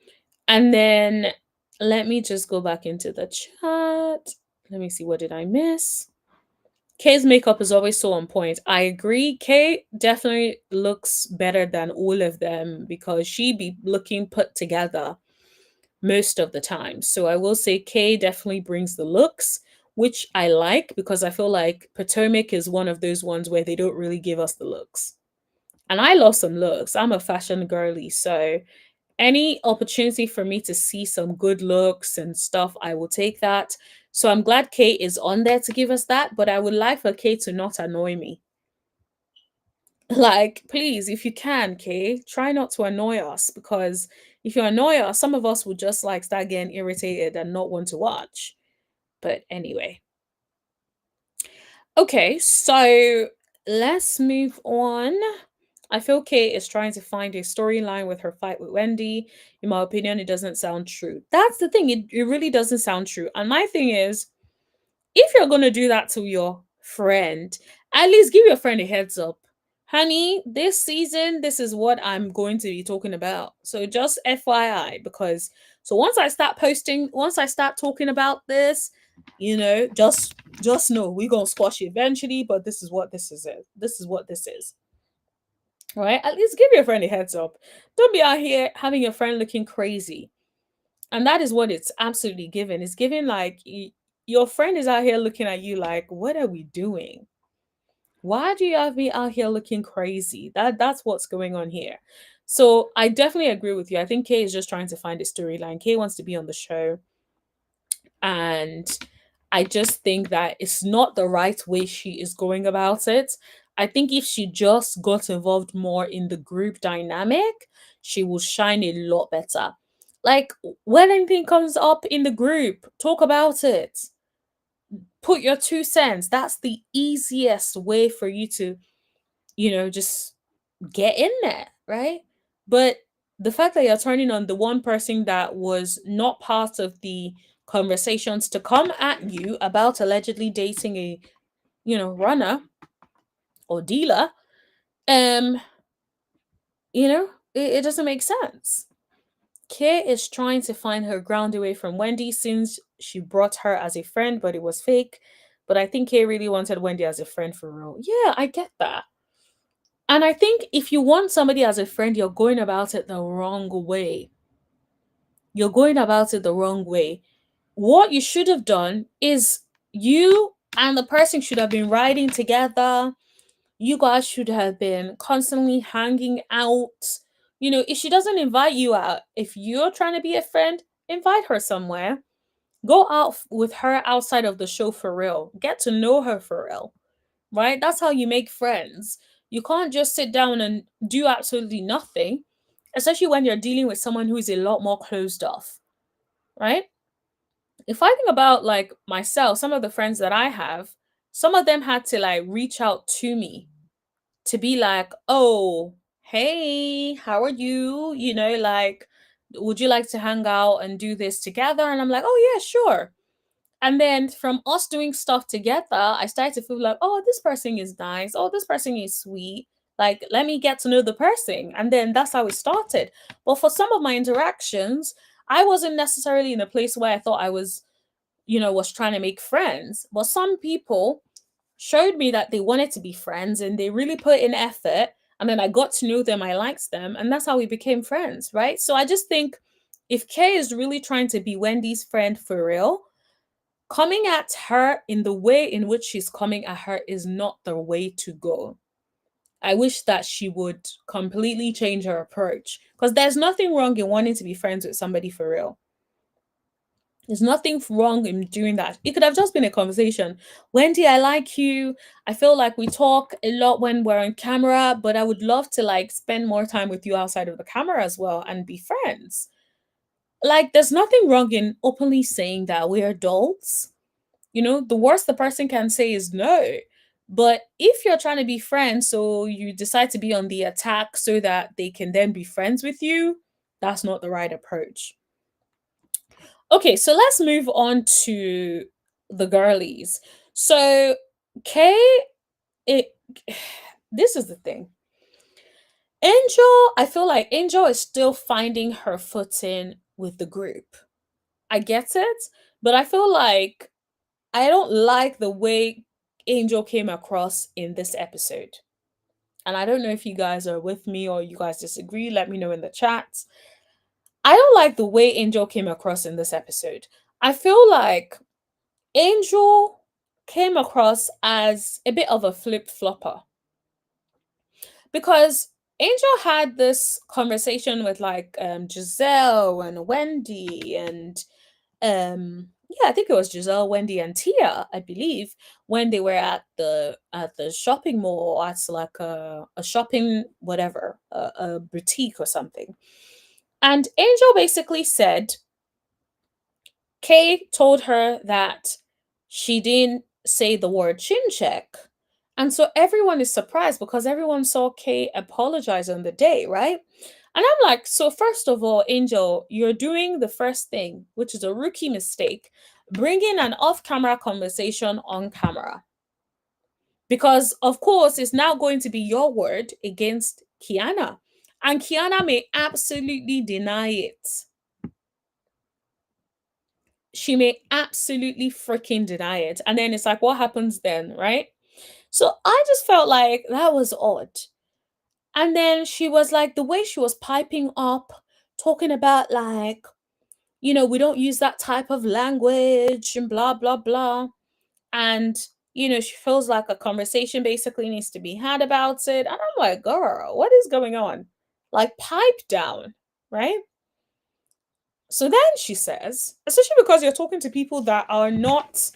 and then let me just go back into the chat. Let me see, what did I miss? Kay's makeup is always so on point. I agree. Kay definitely looks better than all of them because she be looking put together most of the time. So I will say Kay definitely brings the looks, which I like because I feel like Potomac is one of those ones where they don't really give us the looks. And I love some looks. I'm a fashion girly, so any opportunity for me to see some good looks and stuff, I will take that. So I'm glad Kate is on there to give us that, but I would like for Kate to not annoy me. Like, please, if you can, Kate, try not to annoy us because if you annoy us, some of us will just like start getting irritated and not want to watch. But anyway. Okay, so let's move on. I feel Kate is trying to find a storyline with her fight with Wendy. In my opinion, it doesn't sound true. That's the thing, it really doesn't sound true. And my thing is, if you're going to do that to your friend, at least give your friend a heads up. Honey, this season, this is what I'm going to be talking about. So just FYI, because so once I start talking about this, just know we're gonna squash it eventually, but this is what this is. This is what this is. Right? At least give your friend a heads up. Don't be out here having your friend looking crazy. And that is what it's absolutely given. It's given like your friend is out here looking at you like, what are we doing? Why do you have me out here looking crazy? That's what's going on here. So I definitely agree with you. I think Kay is just trying to find a storyline. Kay wants to be on the show. And I just think that it's not the right way she is going about it. I think if she just got involved more in the group dynamic, she will shine a lot better. Like, when anything comes up in the group, talk about it. Put your 2 cents. That's the easiest way for you to, just get in there, right? But the fact that you're turning on the one person that was not part of the conversations to come at you about allegedly dating a, runner or dealer, um, it doesn't make sense. Kay is trying to find her ground away from Wendy since she brought her as a friend, but it was fake. But I think Kay really wanted Wendy as a friend for real. Yeah, I get that. And I think if you want somebody as a friend, you're going about it the wrong way. You're going about it the wrong way. What you should have done is you and the person should have been riding together. You guys should have been constantly hanging out. If she doesn't invite you out, if you're trying to be a friend, invite her somewhere. Go out with her outside of the show for real. Get to know her for real, right? That's how you make friends. You can't just sit down and do absolutely nothing, especially when you're dealing with someone who is a lot more closed off, right? If I think about like myself, some of the friends that I have, some of them had to like reach out to me to be like, oh, hey, how are you? Like, would you like to hang out and do this together? And I'm like, oh, yeah, sure. And then from us doing stuff together, I started to feel like, oh, this person is nice. Oh, this person is sweet. Like, let me get to know the person. And then that's how it started. But for some of my interactions, I wasn't necessarily in a place where I thought I was trying to make friends. But some people showed me that they wanted to be friends and they really put in effort. And then I got to know them, I liked them, and that's how we became friends, right? So I just think if Kay is really trying to be Wendy's friend for real, coming at her in the way in which she's coming at her is not the way to go. I wish that she would completely change her approach because there's nothing wrong in wanting to be friends with somebody for real. There's nothing wrong in doing that. It could have just been a conversation. Wendy, I like you. I feel like we talk a lot when we're on camera, but I would love to like spend more time with you outside of the camera as well and be friends. Like, there's nothing wrong in openly saying that we're adults. You know, the worst the person can say is no. But if you're trying to be friends, so you decide to be on the attack so that they can then be friends with you, that's not the right approach. Okay, so let's move on to the girlies. So, Kay, it this is the thing. Angel, I feel like Angel is still finding her footing with the group. I get it, but I feel like I don't like the way Angel came across in this episode. And I don't know if you guys are with me or you guys disagree. Let me know in the chats. I don't like the way Angel came across in this episode. I feel like Angel came across as a bit of a flip flopper because Angel had this conversation with like Giselle and Wendy and yeah, I think it was Gizelle, Wendy, and Tia, I believe, when they were at the shopping mall at like a shopping whatever, a boutique or something. And Angel basically said Kay told her that she didn't say the word chin check. And so everyone is surprised because everyone saw Kay apologize on the day, right? And I'm like, so first of all, Angel, you're doing the first thing, which is a rookie mistake, bringing an off camera conversation on camera. Because, of course, it's now going to be your word against Keiarna. And Keiarna may absolutely deny it. She may absolutely freaking deny it. And then it's like, what happens then, right? So I just felt like that was odd. And then she was like, the way she was piping up, talking about like, you know, we don't use that type of language and blah, blah, blah. And, you know, she feels like a conversation basically needs to be had about it. And I'm like, girl, what is going on? Like, pipe down, right? So then she says, especially because you're talking to people that are not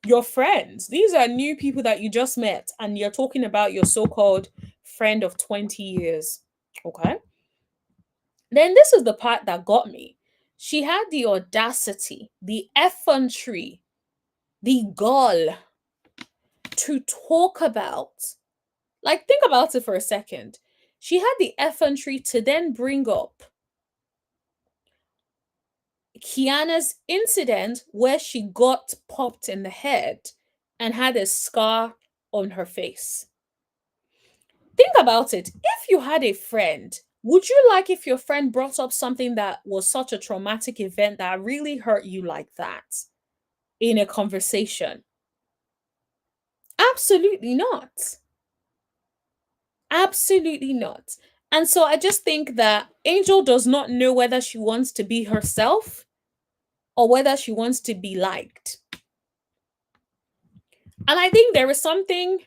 your friends. These are new people that you just met, and you're talking about your so called friend of 20 years. Okay. Then this is the part that got me. She had the audacity, the effrontery, the gall to talk about. Like, think about it for a second. She had the effrontery to then bring up Keiarna's incident where she got popped in the head and had a scar on her face. Think about it. If you had a friend, would you like if your friend brought up something that was such a traumatic event that really hurt you like that in a conversation? Absolutely not. Absolutely not. And so I just think that Angel does not know whether she wants to be herself or whether she wants to be liked. And I think there is something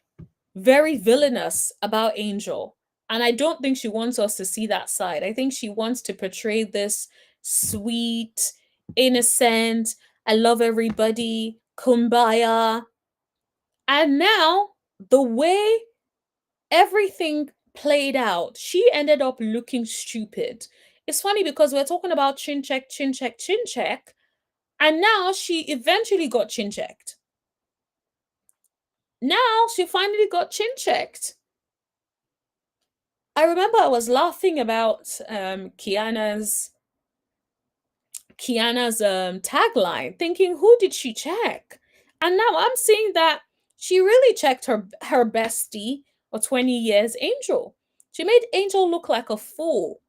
very villainous about Angel. And I don't think she wants us to see that side. I think she wants to portray this sweet, innocent, I love everybody, kumbaya. And now, the way everything played out, she ended up looking stupid. It's funny because we're talking about chin check, chin check, chin check. And now she eventually got chin checked. Now she finally got chin checked. I remember I was laughing about Keiarna's tagline, thinking, who did she check? And now I'm seeing that she really checked her bestie of 20 years, Angel. She made Angel look like a fool.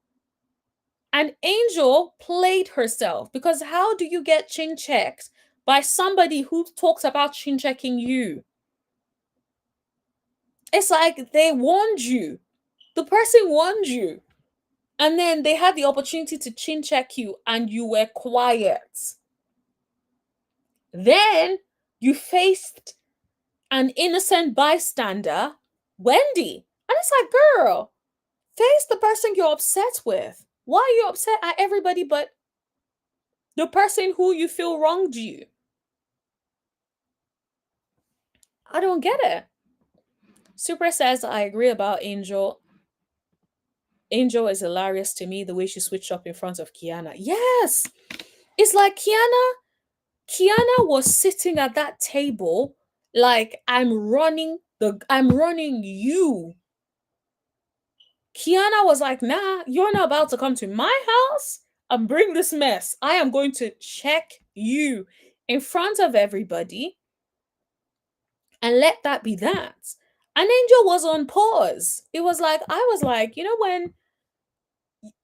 And Angel played herself because how do you get chin checked by somebody who talks about chin checking you? It's like they warned you. The person warned you. And then they had the opportunity to chin check you and you were quiet. Then you faced an innocent bystander, Wendy. And it's like, girl, face the person you're upset with. Why are you upset at everybody but the person who you feel wronged you? I don't get it. Super says, I agree about Angel. Angel is hilarious to me the way she switched up in front of Keiarna. Yes, it's like Keiarna was sitting at that table like I'm running you. Keiarna was like, nah, you're not about to come to my house and bring this mess. I am going to check you in front of everybody and let that be that. And Angel was on pause. It was like, I was like, you know, when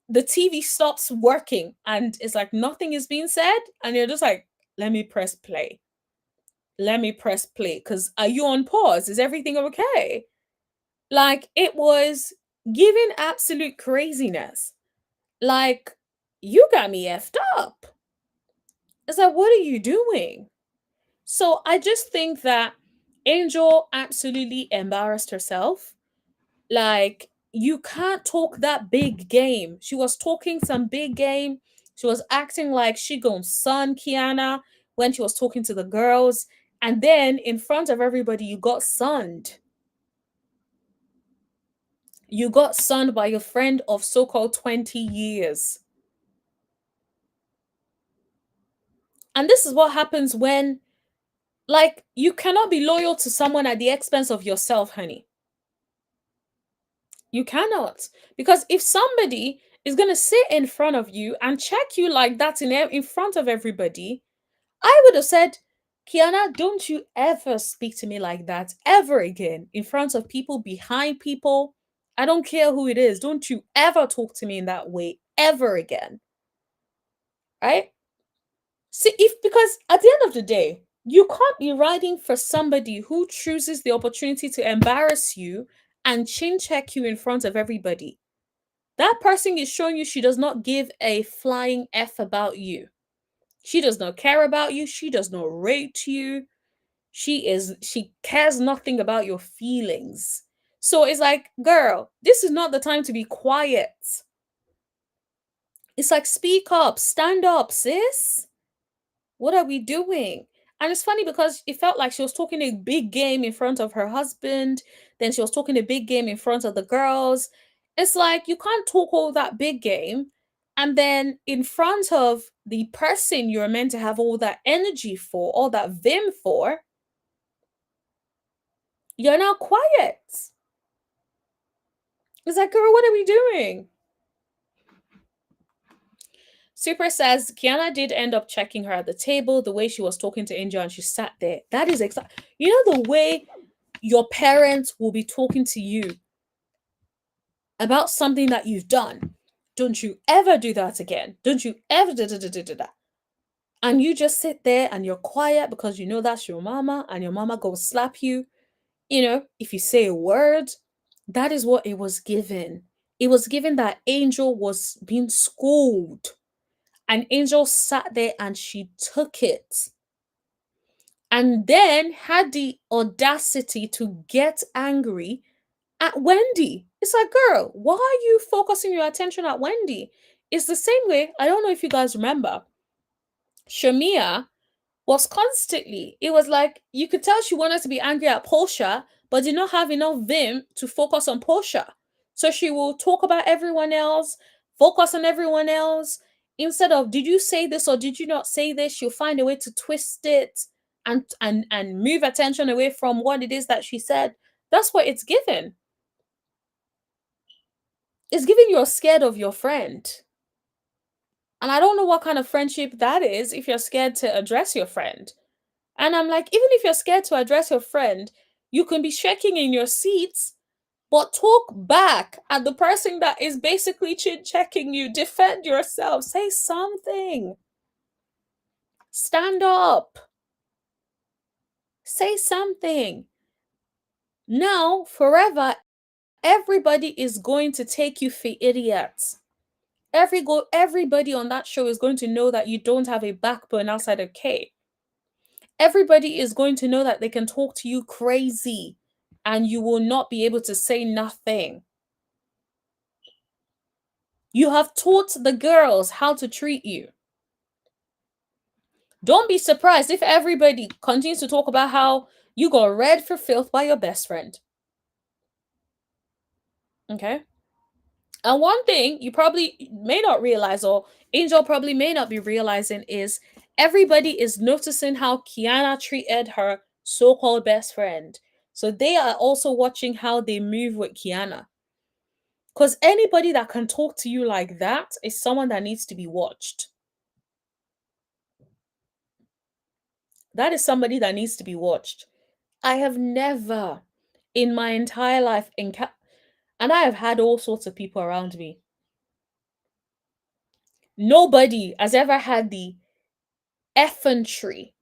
the TV stops working and it's like nothing is being said, and you're just like, let me press play. Let me press play. Because are you on pause? Is everything okay? Like, it was giving absolute craziness. Like, you got me effed up. It's like, what are you doing? So I just think that Angel absolutely embarrassed herself. Like, you can't talk that big game. She was talking some big game. She was acting like she gonna son Keiarna when she was talking to the girls. And then in front of everybody, you got sunned. You got sunned by your friend of so-called 20 years. And this is what happens when, like, you cannot be loyal to someone at the expense of yourself, honey. You cannot. Because if somebody is going to sit in front of you and check you like that in front of everybody, I would have said, Keiarna, don't you ever speak to me like that ever again in front of people, behind people. I don't care who it is. Don't you ever talk to me in that way ever again. Right? See, if because at the end of the day, you can't be riding for somebody who chooses the opportunity to embarrass you and chin check you in front of everybody. That person is showing you she does not give a flying F about you. She does not care about you. She does not rate you. She cares nothing about your feelings. So it's like, girl, this is not the time to be quiet. It's like, speak up, stand up, sis. What are we doing? And it's funny because it felt like she was talking a big game in front of her husband. Then she was talking a big game in front of the girls. It's like you can't talk all that big game. And then in front of the person you're meant to have all that energy for, all that vim for, you're now quiet. It's like, girl, what are we doing? Super says Keiarna did end up checking her at the table, the way she was talking to Angel and she sat there. That is exactly, you know, the way your parents will be talking to you about something that you've done. Don't you ever do that again. Don't you ever da da da da da da. And you just sit there and you're quiet because you know that's your mama and your mama go slap you. You know, if you say a word, that is what it was given. It was given that Angel was being schooled. And Angel sat there and she took it. And then had the audacity to get angry at Wendy. It's like, girl, why are you focusing your attention at Wendy? It's the same way. I don't know if you guys remember. Shamia was constantly, it was like you could tell she wanted to be angry at Portia, but did not have enough vim to focus on Portia. So she will talk about everyone else, focus on everyone else. Instead of did you say this or did you not say this, she'll find a way to twist it and move attention away from what it is that she said. That's what it's given. It's giving you're scared of your friend. And I don't know what kind of friendship that is if you're scared to address your friend. And I'm like, even if you're scared to address your friend, you can be shaking in your seats, but talk back at the person that is basically chin checking you. Defend yourself. Say something. Stand up. Say something. Now, forever, everybody is going to take you for idiots. Everybody on that show is going to know that you don't have a backbone outside of K. Everybody is going to know that they can talk to you crazy and you will not be able to say nothing. You have taught the girls how to treat you. Don't be surprised if everybody continues to talk about how you got read for filth by your best friend. Okay? And one thing you probably may not realize, or Angel probably may not be realizing, is everybody is noticing how Keiarna treated her so called best friend. So they are also watching how they move with Keiarna. Because anybody that can talk to you like that is someone that needs to be watched. That is somebody that needs to be watched. I have never in my entire life and I have had all sorts of people around me. Nobody has ever had the effrontery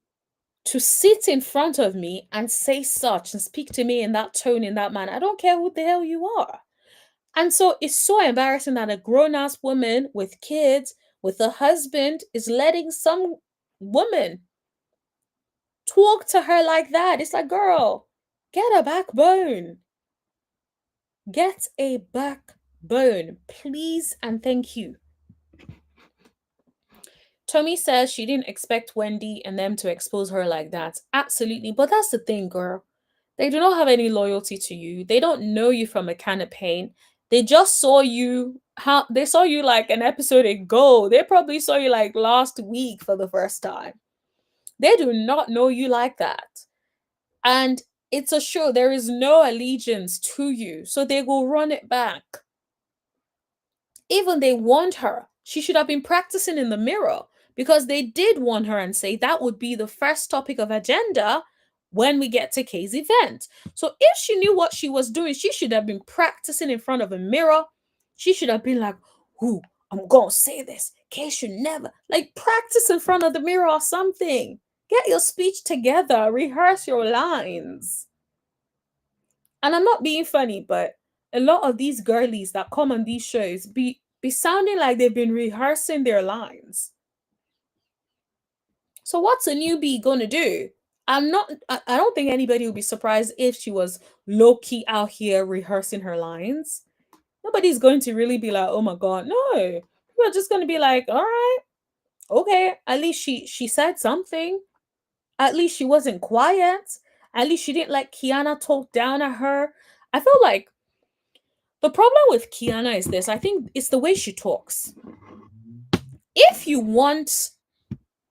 to sit in front of me and say such and speak to me in that tone, in that manner. I don't care who the hell you are. And so it's so embarrassing that a grown ass woman with kids, with a husband, is letting some woman talk to her like that. It's like, girl, get a backbone. Get a backbone, please, and thank you. Tommy says she didn't expect Wendy and them to expose her like that. Absolutely. But that's the thing, girl. They do not have any loyalty to you. They don't know you from a can of paint. They just saw you how they saw you like an episode ago. They probably saw you like last week for the first time. They do not know you like that. And it's a show. There is no allegiance to you. So they will run it back. Even they warned her. She should have been practicing in the mirror because they did warn her and say that would be the first topic of agenda when we get to Kay's event. So if she knew what she was doing, she should have been practicing in front of a mirror. She should have been like, "Who? I'm gonna say this. Kay should never like practice in front of the mirror or something. Get your speech together, rehearse your lines." And I'm not being funny, but a lot of these girlies that come on these shows be sounding like they've been rehearsing their lines. So what's a newbie gonna do? I don't think anybody would be surprised if she was low-key out here rehearsing her lines. Nobody's going to really be like, oh my god, no. We're just gonna be like, all right, okay, at least she said something. At least she wasn't quiet. At least she didn't let Keiarna talk down at her. I feel like the problem with Keiarna is this. I think it's the way she talks. If you want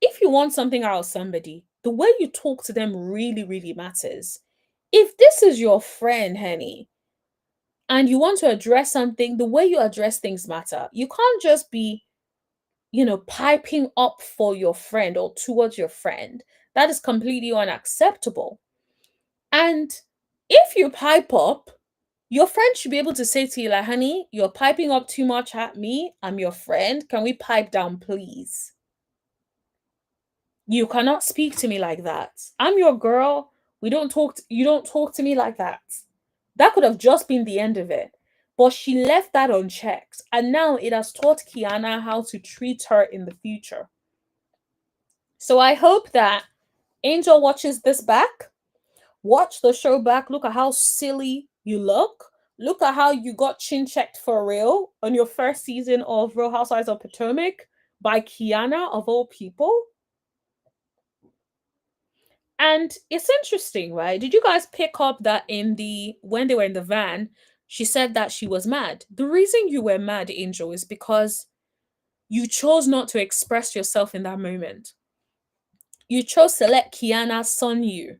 if you want something out of somebody, the way you talk to them really, really matters. If this is your friend, honey, and you want to address something, the way you address things matter. You can't just be, piping up for your friend or towards your friend. That is completely unacceptable. And if you pipe up, your friend should be able to say to you, like, honey, you're piping up too much at me. I'm your friend. Can we pipe down, please? You cannot speak to me like that. I'm your girl. You don't talk to me like that. That could have just been the end of it. But she left that unchecked. And now it has taught Keiarna how to treat her in the future. So I hope that Angel watches this back. Watch the show back. Look at how silly you look. Look at how you got chin checked for real on your first season of Real Housewives of Potomac by Keiarna, of all people. And it's interesting, right? Did you guys pick up that when they were in the van, she said that she was mad? The reason you were mad, Angel, is because you chose not to express yourself in that moment. You chose to let Keiarna son you.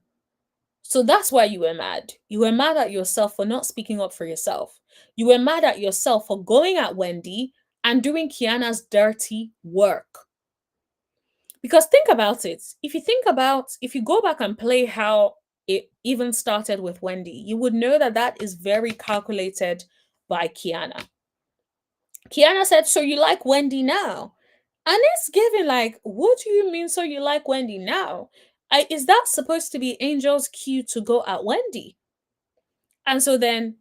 So that's why you were mad. You were mad at yourself for not speaking up for yourself. You were mad at yourself for going at Wendy and doing Keiarna's dirty work. Because think about it. If you go back and play how it even started with Wendy, you would know that that is very calculated by Keiarna. Keiarna said, so you like Wendy now? And it's given like, what do you mean, so you like Wendy now? Is that supposed to be Angel's cue to go at Wendy? And so then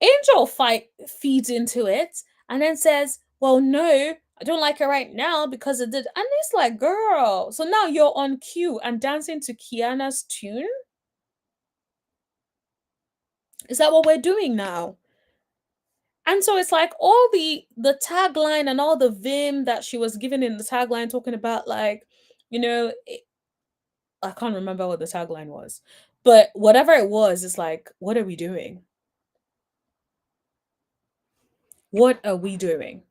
Angel fight feeds into it and then says, well, no, I don't like her right now because it did. And it's like, girl, so now you're on cue and dancing to Keiarna's tune? Is that what we're doing now? And so it's like all the tagline and all the vim that she was given in the tagline talking about like, you know, I can't remember what the tagline was. But whatever it was, it's like, what are we doing? What are we doing?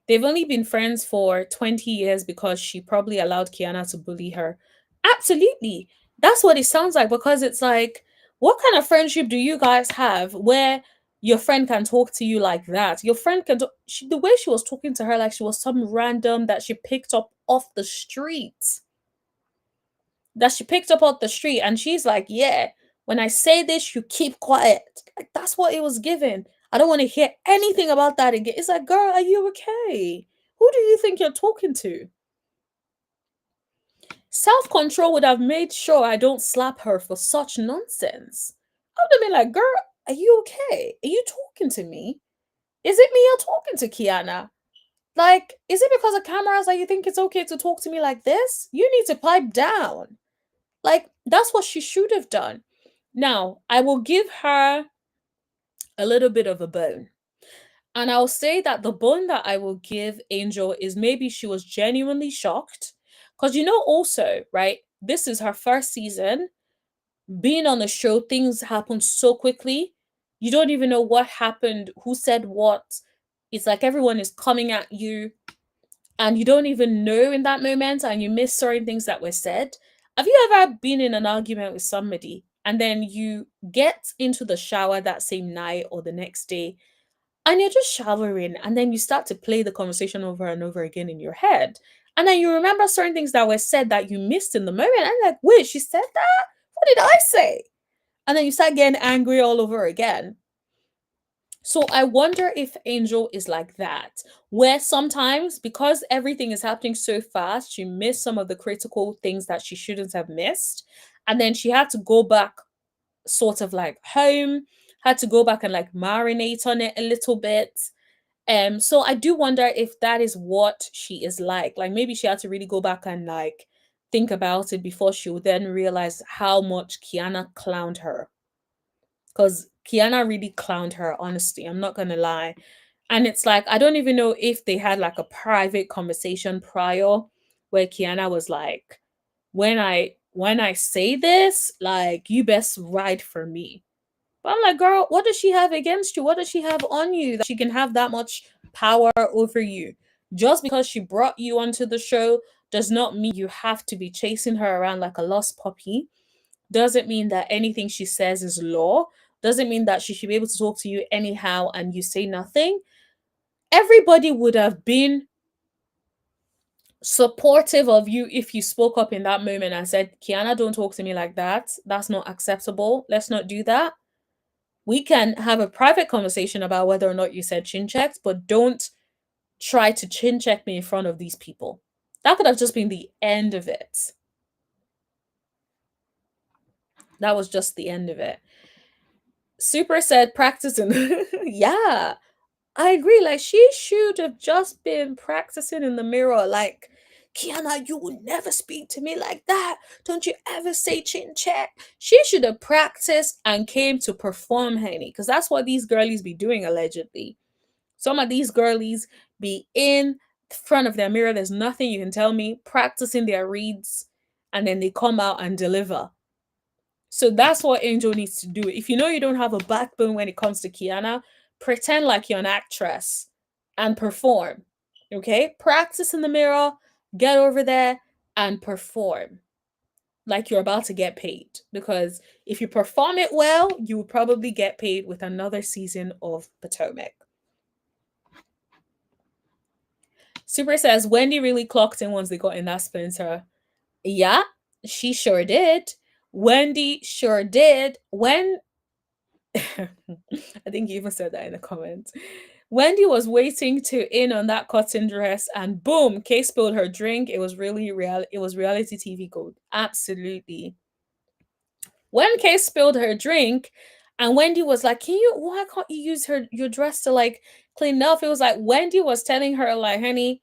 They've only been friends for 20 years because she probably allowed Keiarna to bully her. Absolutely. That's what it sounds like, because it's like, what kind of friendship do you guys have where your friend can talk to you like that? Your friend can the way she was talking to her, like she was some random that she picked up off the street. That she picked up off the street, and she's like, yeah, when I say this, you keep quiet. Like, that's what it was given. I don't want to hear anything about that again. It's like, girl, are you okay? Who do you think you're talking to? Self control would have made sure I don't slap her for such nonsense. I would have been like, girl, are you okay? Are you talking to me? Is it me you're talking to, Keiarna? Like, is it because of cameras that you think it's okay to talk to me like this? You need to pipe down. Like, that's what she should have done. Now, I will give her a little bit of a bone. And I'll say that the bone that I will give Angel is maybe she was genuinely shocked. Because, also, right, this is her first season. Being on the show, things happen so quickly. You don't even know what happened, who said what. It's like everyone is coming at you, and you don't even know in that moment, and you miss certain things that were said. Have you ever been in an argument with somebody and then you get into the shower that same night or the next day, and you're just showering, and then you start to play the conversation over and over again in your head, and then you remember certain things that were said that you missed in the moment, and you're like, wait, she said that? What did I say? And then you start getting angry all over again. So I wonder if Angel is like that, where sometimes because everything is happening so fast, she missed some of the critical things that she shouldn't have missed. And then she had to go back sort of like home, had to go back and like marinate on it a little bit. So I do wonder if that is what she is like. Like maybe she had to really go back and like think about it before she would then realize how much Keiarna clowned her. Because Keiarna really clowned her, honestly. I'm not gonna lie. And it's like, I don't even know if they had like a private conversation prior where Keiarna was like, when I say this, like you best ride for me. But I'm like, girl, what does she have against you? What does she have on you that she can have that much power over you? Just because she brought you onto the show does not mean you have to be chasing her around like a lost puppy. Doesn't mean that anything she says is law. Doesn't mean that she should be able to talk to you anyhow and you say nothing. Everybody would have been supportive of you if you spoke up in that moment and said, Keiarna, don't talk to me like that. That's not acceptable. Let's not do that. We can have a private conversation about whether or not you said chin checks, but don't try to chin check me in front of these people. That could have just been the end of it. That was just the end of it. Super said practicing. Yeah, I agree. Like she should have just been practicing in the mirror. Like, Keiarna, you will never speak to me like that. Don't you ever say chin check. She should have practiced and came to perform, honey. Because that's what these girlies be doing, allegedly. Some of these girlies be in front of their mirror. There's nothing you can tell me, practicing their reads, and then they come out and deliver. So that's what Angel needs to do. If you know you don't have a backbone when it comes to Keiarna, pretend like you're an actress and perform. Okay? Practice in the mirror, get over there and perform like you're about to get paid. Because if you perform it well, you will probably get paid with another season of Potomac. Super says Wendy really clocked in once they got in that Spencer. Yeah, she sure did. Wendy sure did. I think you even said that in the comments. Wendy was waiting to in on that cotton dress, and boom, Kay spilled her drink. It was really real. It was reality TV gold. Absolutely. When Kay spilled her drink, and Wendy was like, "Can you? Why can't you use your dress to like clean up?" It was like Wendy was telling her, like, "Honey,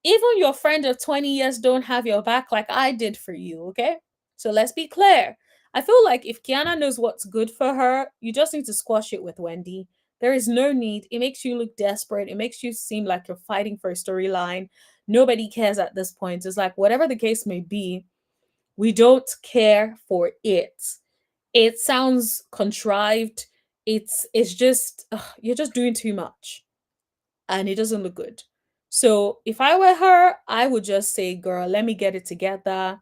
even your friend of 20 years don't have your back like I did for you, okay? So let's be clear." I feel like if Keiarna knows what's good for her, you just need to squash it with Wendy. There is no need. It makes you look desperate. It makes you seem like you're fighting for a storyline. Nobody cares at this point. It's like, whatever the case may be, we don't care for it. It sounds contrived. It's just, ugh, you're just doing too much. and it doesn't look good. So if I were her, I would just say, girl, let me get it together.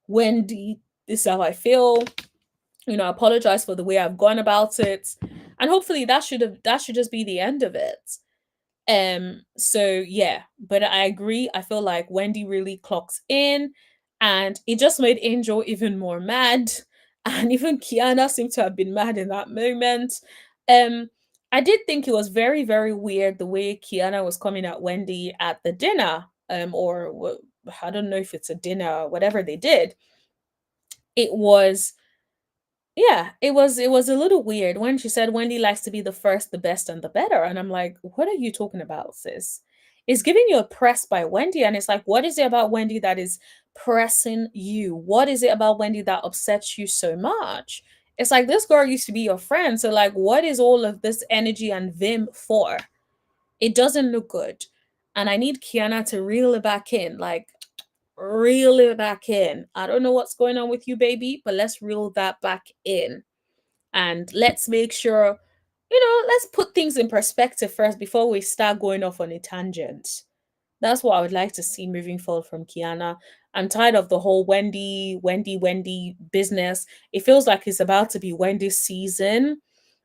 Wendy, this is how I feel. Apologize for the way I've gone about it. And hopefully that should just be the end of it. So yeah, but I agree. I feel like Wendy really clocks in, and it just made Angel even more mad. And even Keiarna seemed to have been mad in that moment. Um, I did think it was very, very weird the way Keiarna was coming at Wendy at the dinner. I don't know if it's a dinner or whatever they did. It was Yeah, it was a little weird when she said Wendy likes to be the first, the best, and the better. And I'm like, what are you talking about, sis? It's giving you a press by Wendy, and it's like, what is it about Wendy that is pressing you? What is it about Wendy that upsets you so much? It's like this girl used to be your friend. So, like, what is all of this energy and vim for? It doesn't look good. And I need Keiarna to reel it back in. Like, reel it back in. I don't know what's going on with you, baby, but let's reel that back in. And let's make sure, let's put things in perspective first before we start going off on a tangent. That's what I would like to see moving forward from Keiarna. I'm tired of the whole Wendy business. It feels like it's about to be Wendy's season.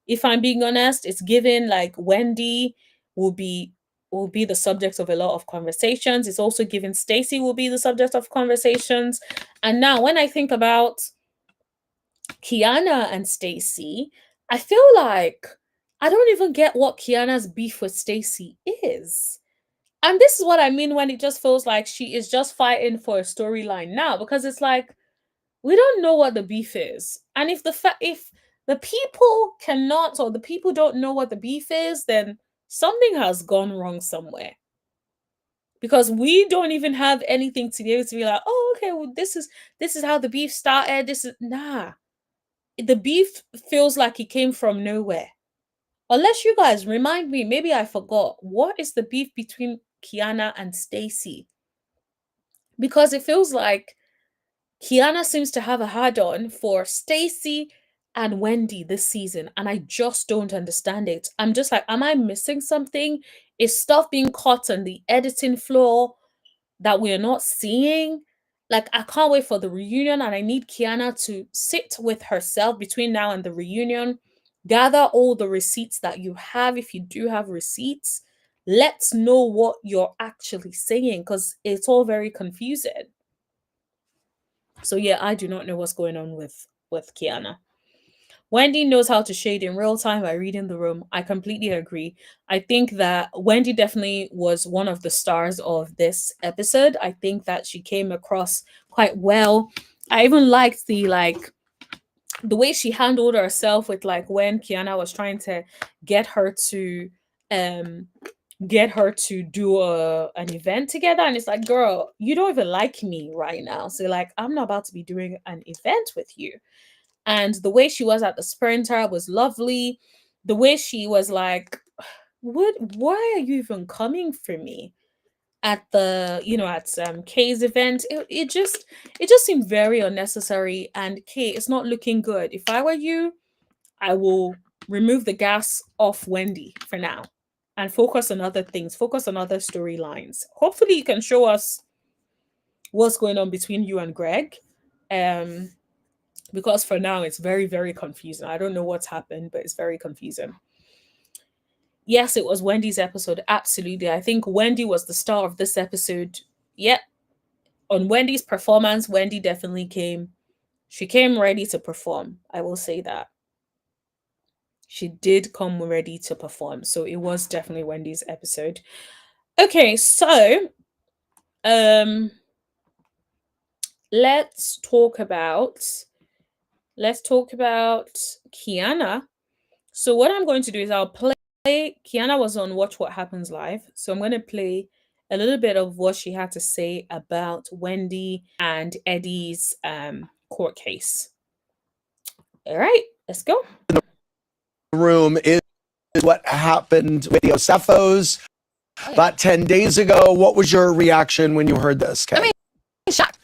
If I'm being honest, it's given like Wendy will be will be the subject of a lot of conversations. It's also given Stacey will be the subject of conversations. And now when I think about Keiarna and Stacey, I feel like I don't even get what Keiarna's beef with Stacey is. And this is what I mean when it just feels like she is just fighting for a storyline now, because it's like we don't know what the beef is. And if the people cannot, or the people don't know what the beef is, then something has gone wrong somewhere. Because we don't even have anything to be able to be like, oh, okay, well, this is how the beef started. This is nah. The beef feels like it came from nowhere. Unless you guys remind me, maybe I forgot. What is the beef between Keiarna and Stacey? Because it feels like Keiarna seems to have a hard on for Stacey and Wendy this season, and I just don't understand it. I'm just like, am I missing something? Is stuff being caught on the editing floor that we're not seeing? Like, I can't wait for the reunion, and I need Keiarna to sit with herself between now and the reunion, gather all the receipts that you have, if you do have receipts. Let's know what you're actually saying, because it's all very confusing. So yeah, I do not know what's going on with Keiarna. Wendy knows how to shade in real time by reading the room. I completely agree. I think that Wendy definitely was one of the stars of this episode. I think that she came across quite well. I even liked the way she handled herself with like when Keiarna was trying to get her to um do an event together, and it's like, girl, you don't even like me right now, so like I'm not about to be doing an event with you. And the way she was at the sprinter was lovely. The way she was like, why are you even coming for me at the at Kay's event? It just seemed very unnecessary, and Kay, it's not looking good. If I were you, I will remove the gas off Wendy for now and focus on other things, focus on other storylines. Hopefully you can show us what's going on between you and Greg. Um because for now it's very, very confusing. I don't know what's happened, but it's very confusing. Yes, it was Wendy's episode. Absolutely. I think Wendy was the star of this episode. Yep. On Wendy's performance, Wendy definitely came. She came ready to perform. I will say that. She did come ready to perform. So it was definitely Wendy's episode. Okay, so um let's talk about Keiarna. So what I'm going to do is I'll play. Keiarna was on Watch What Happens Live, so I'm going to play a little bit of what she had to say about Wendy and Eddie's court case. All right, let's go. Room is what happened with the Osefos about 10 days ago. What was your reaction when you heard this, Kay? I mean, shocked.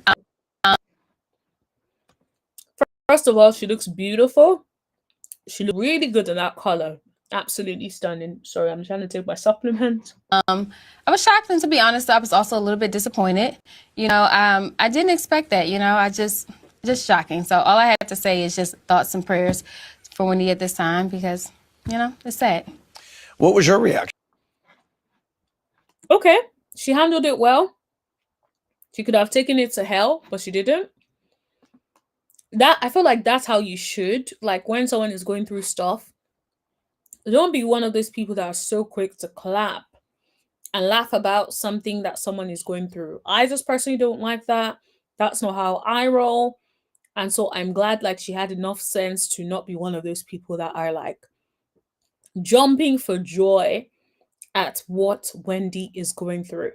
First of all, she looks beautiful. She looks really good in that color. Absolutely stunning. Sorry, I'm trying to take my supplement. I was shocked, and to be honest, I was also a little bit disappointed. I didn't expect that. I just shocking. So all I had to say is just thoughts and prayers for Wendy at this time because it's sad. What was your reaction? Okay, she handled it well. She could have taken it to hell, but she didn't. That I feel like that's how you should. Like when someone is going through stuff, don't be one of those people that are so quick to clap and laugh about something that someone is going through. I just personally don't like that. That's not how I roll. And so I'm glad like she had enough sense to not be one of those people that are like jumping for joy at what Wendy is going through.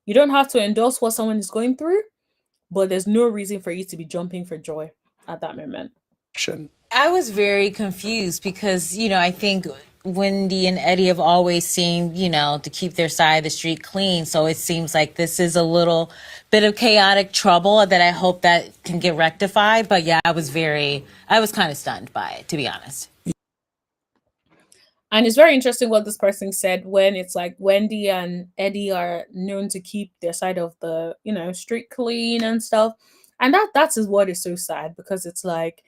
You don't have to endorse what someone is going through, but there's no reason for you to be jumping for joy at that moment. I was very confused because, I think Wendy and Eddie have always seemed, to keep their side of the street clean. So it seems like this is a little bit of chaotic trouble that I hope that can get rectified. But yeah, I was kind of stunned by it, to be honest. And it's very interesting what this person said when it's like Wendy and Eddie are known to keep their side of the, street clean and stuff. And that is what is so sad because it's like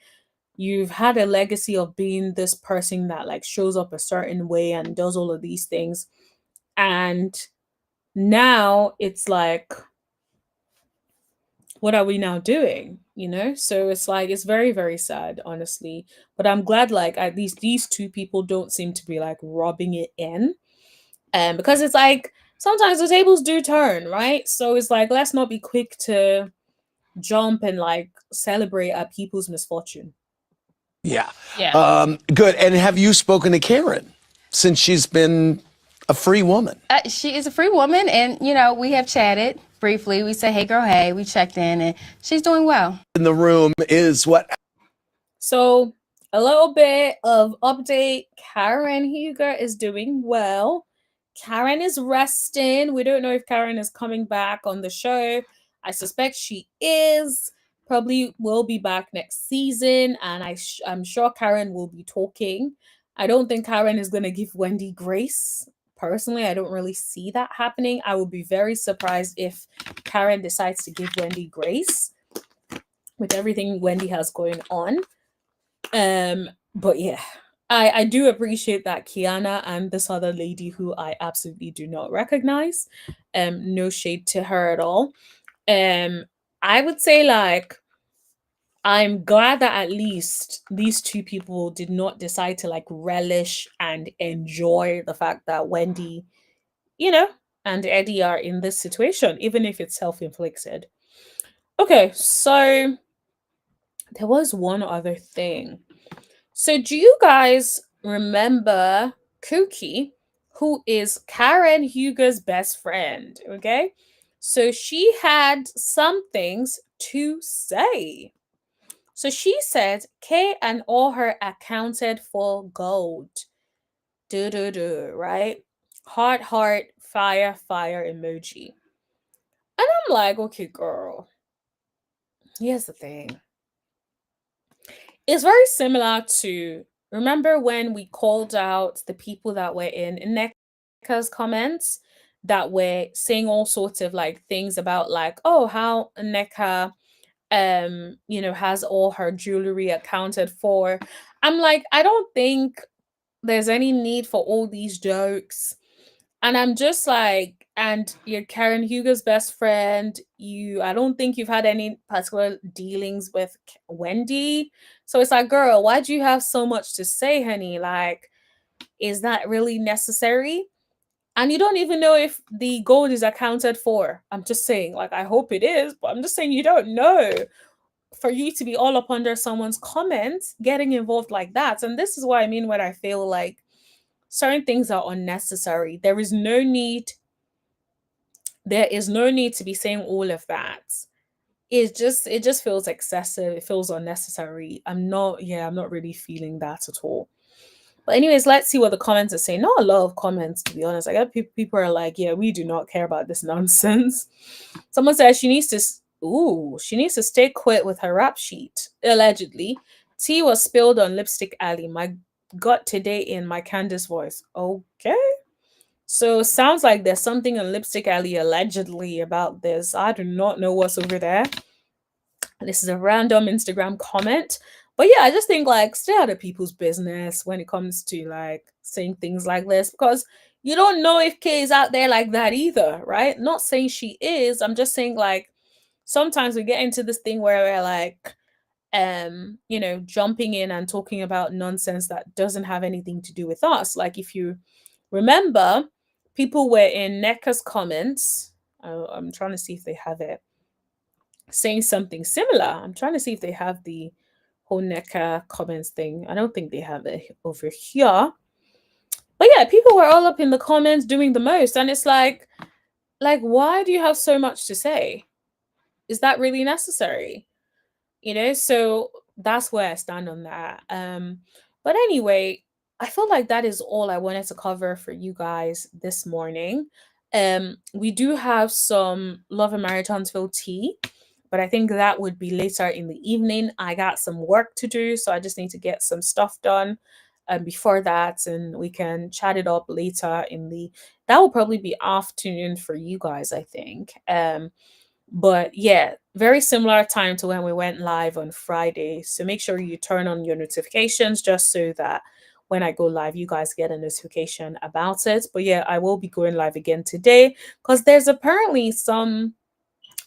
you've had a legacy of being this person that like shows up a certain way and does all of these things. And now it's like, what are we now doing? So it's like it's very, very sad, honestly. But I'm glad like at least these two people don't seem to be like rubbing it in. Because it's like sometimes the tables do turn, right? So it's like let's not be quick to jump and like celebrate at people's misfortune. Yeah. Yeah. Good. And have you spoken to Karen since she's been a free woman? She is a free woman, and we have chatted briefly. We said, "Hey, girl, hey." We checked in, and she's doing well. In the room is what? So a little bit of update. Karen Huger is doing well. Karen is resting. We don't know if Karen is coming back on the show. I suspect she is. Probably will be back next season, and I'm sure Karen will be talking. I don't think Karen is going to give Wendy grace. Personally, I don't really see that happening. I would be very surprised if Karen decides to give Wendy grace with everything Wendy has going on. But yeah, I do appreciate that Keiarna and this other lady who I absolutely do not recognize. No shade to her at all. I would say like I'm glad that at least these two people did not decide to like relish and enjoy the fact that Wendy, and Eddie are in this situation, even if it's self-inflicted. Okay, so there was one other thing. So do you guys remember Cookie, who is Karen Huger's best friend? Okay. So she had some things to say. So she said Kay and all her accounted for gold. Right? Heart, fire emoji. And I'm like, okay, girl. Here's the thing. It's very similar to remember when we called out the people that were in Nneka's comments that were saying all sorts of like things about like, oh, how Nneka has all her jewelry accounted for. I'm like, I don't think there's any need for all these jokes. And I'm just like, and you're Karen Huger's best friend. I don't think you've had any particular dealings with Wendy. So it's like, girl, why do you have so much to say, honey? Like, is that really necessary? And you don't even know if the gold is accounted for. I'm just saying, like, I hope it is, but I'm just saying you don't know. For you to be all up under someone's comments, getting involved like that. And this is what I mean when I feel like certain things are unnecessary. There is no need to be saying all of that. It just feels excessive. It feels unnecessary. I'm not really feeling that at all. But anyways, let's see what the comments are saying. Not a lot of comments, to be honest. I got people are like, yeah, we do not care about this nonsense. Someone says she needs to stay quit with her rap sheet. Allegedly, tea was spilled on Lipstick Alley. My got today in my Candace voice. Okay. So sounds like there's something in Lipstick Alley allegedly about this. I do not know what's over there. This is a random Instagram comment. But yeah, I just think like stay out of people's business when it comes to like saying things like this, because you don't know if Kay is out there like that either, right? Not saying she is. I'm just saying like sometimes we get into this thing where we're like jumping in and talking about nonsense that doesn't have anything to do with us. Like if you remember, people were in Neka's comments. I'm trying to see if they have it, saying something similar. I'm trying to see if they have the whole Neka comments thing. I don't think they have it over here. But yeah, people were all up in the comments doing the most, and it's like why do you have so much to say? Is that really necessary? So that's where I stand on that. But anyway, I feel like that is all I wanted to cover for you guys this morning. We do have some Love and Marriage Huntsville tea, but I think that would be later in the evening. I got some work to do, so I just need to get some stuff done before that, and we can chat it up later that will probably be afternoon for you guys, I think. But yeah, very similar time to when we went live on Friday. So make sure you turn on your notifications just so that when I go live, you guys get a notification about it. But yeah, I will be going live again today because there's apparently some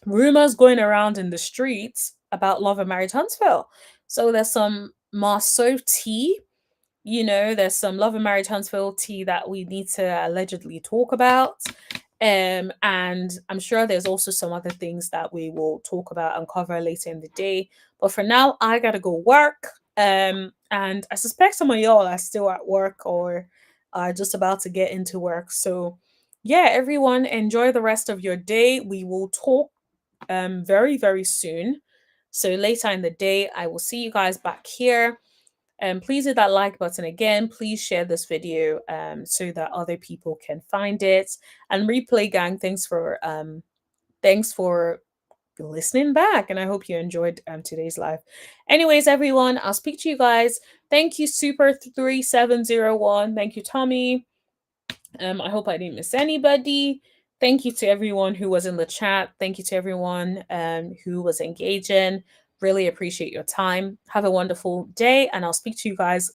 rumors going around in the streets about Love and Marriage Huntsville. So there's some Marceau tea. There's some Love and Marriage Huntsville tea that we need to allegedly talk about. And I'm sure there's also some other things that we will talk about and cover later in the day. But for now, I gotta go work. And I suspect some of y'all are still at work or are just about to get into work. So yeah, everyone, enjoy the rest of your day. We will talk very, very soon. So later in the day, I will see you guys back here. Please hit that like button again. Please share this video so that other people can find it. And Replay Gang, thanks for listening back, and I hope you enjoyed today's live. Anyways, everyone, I'll speak to you guys. Thank you, Super3701. Thank you, Tommy. I hope I didn't miss anybody. Thank you to everyone who was in the chat. Thank you to everyone who was engaging. Really appreciate your time. Have a wonderful day, and I'll speak to you guys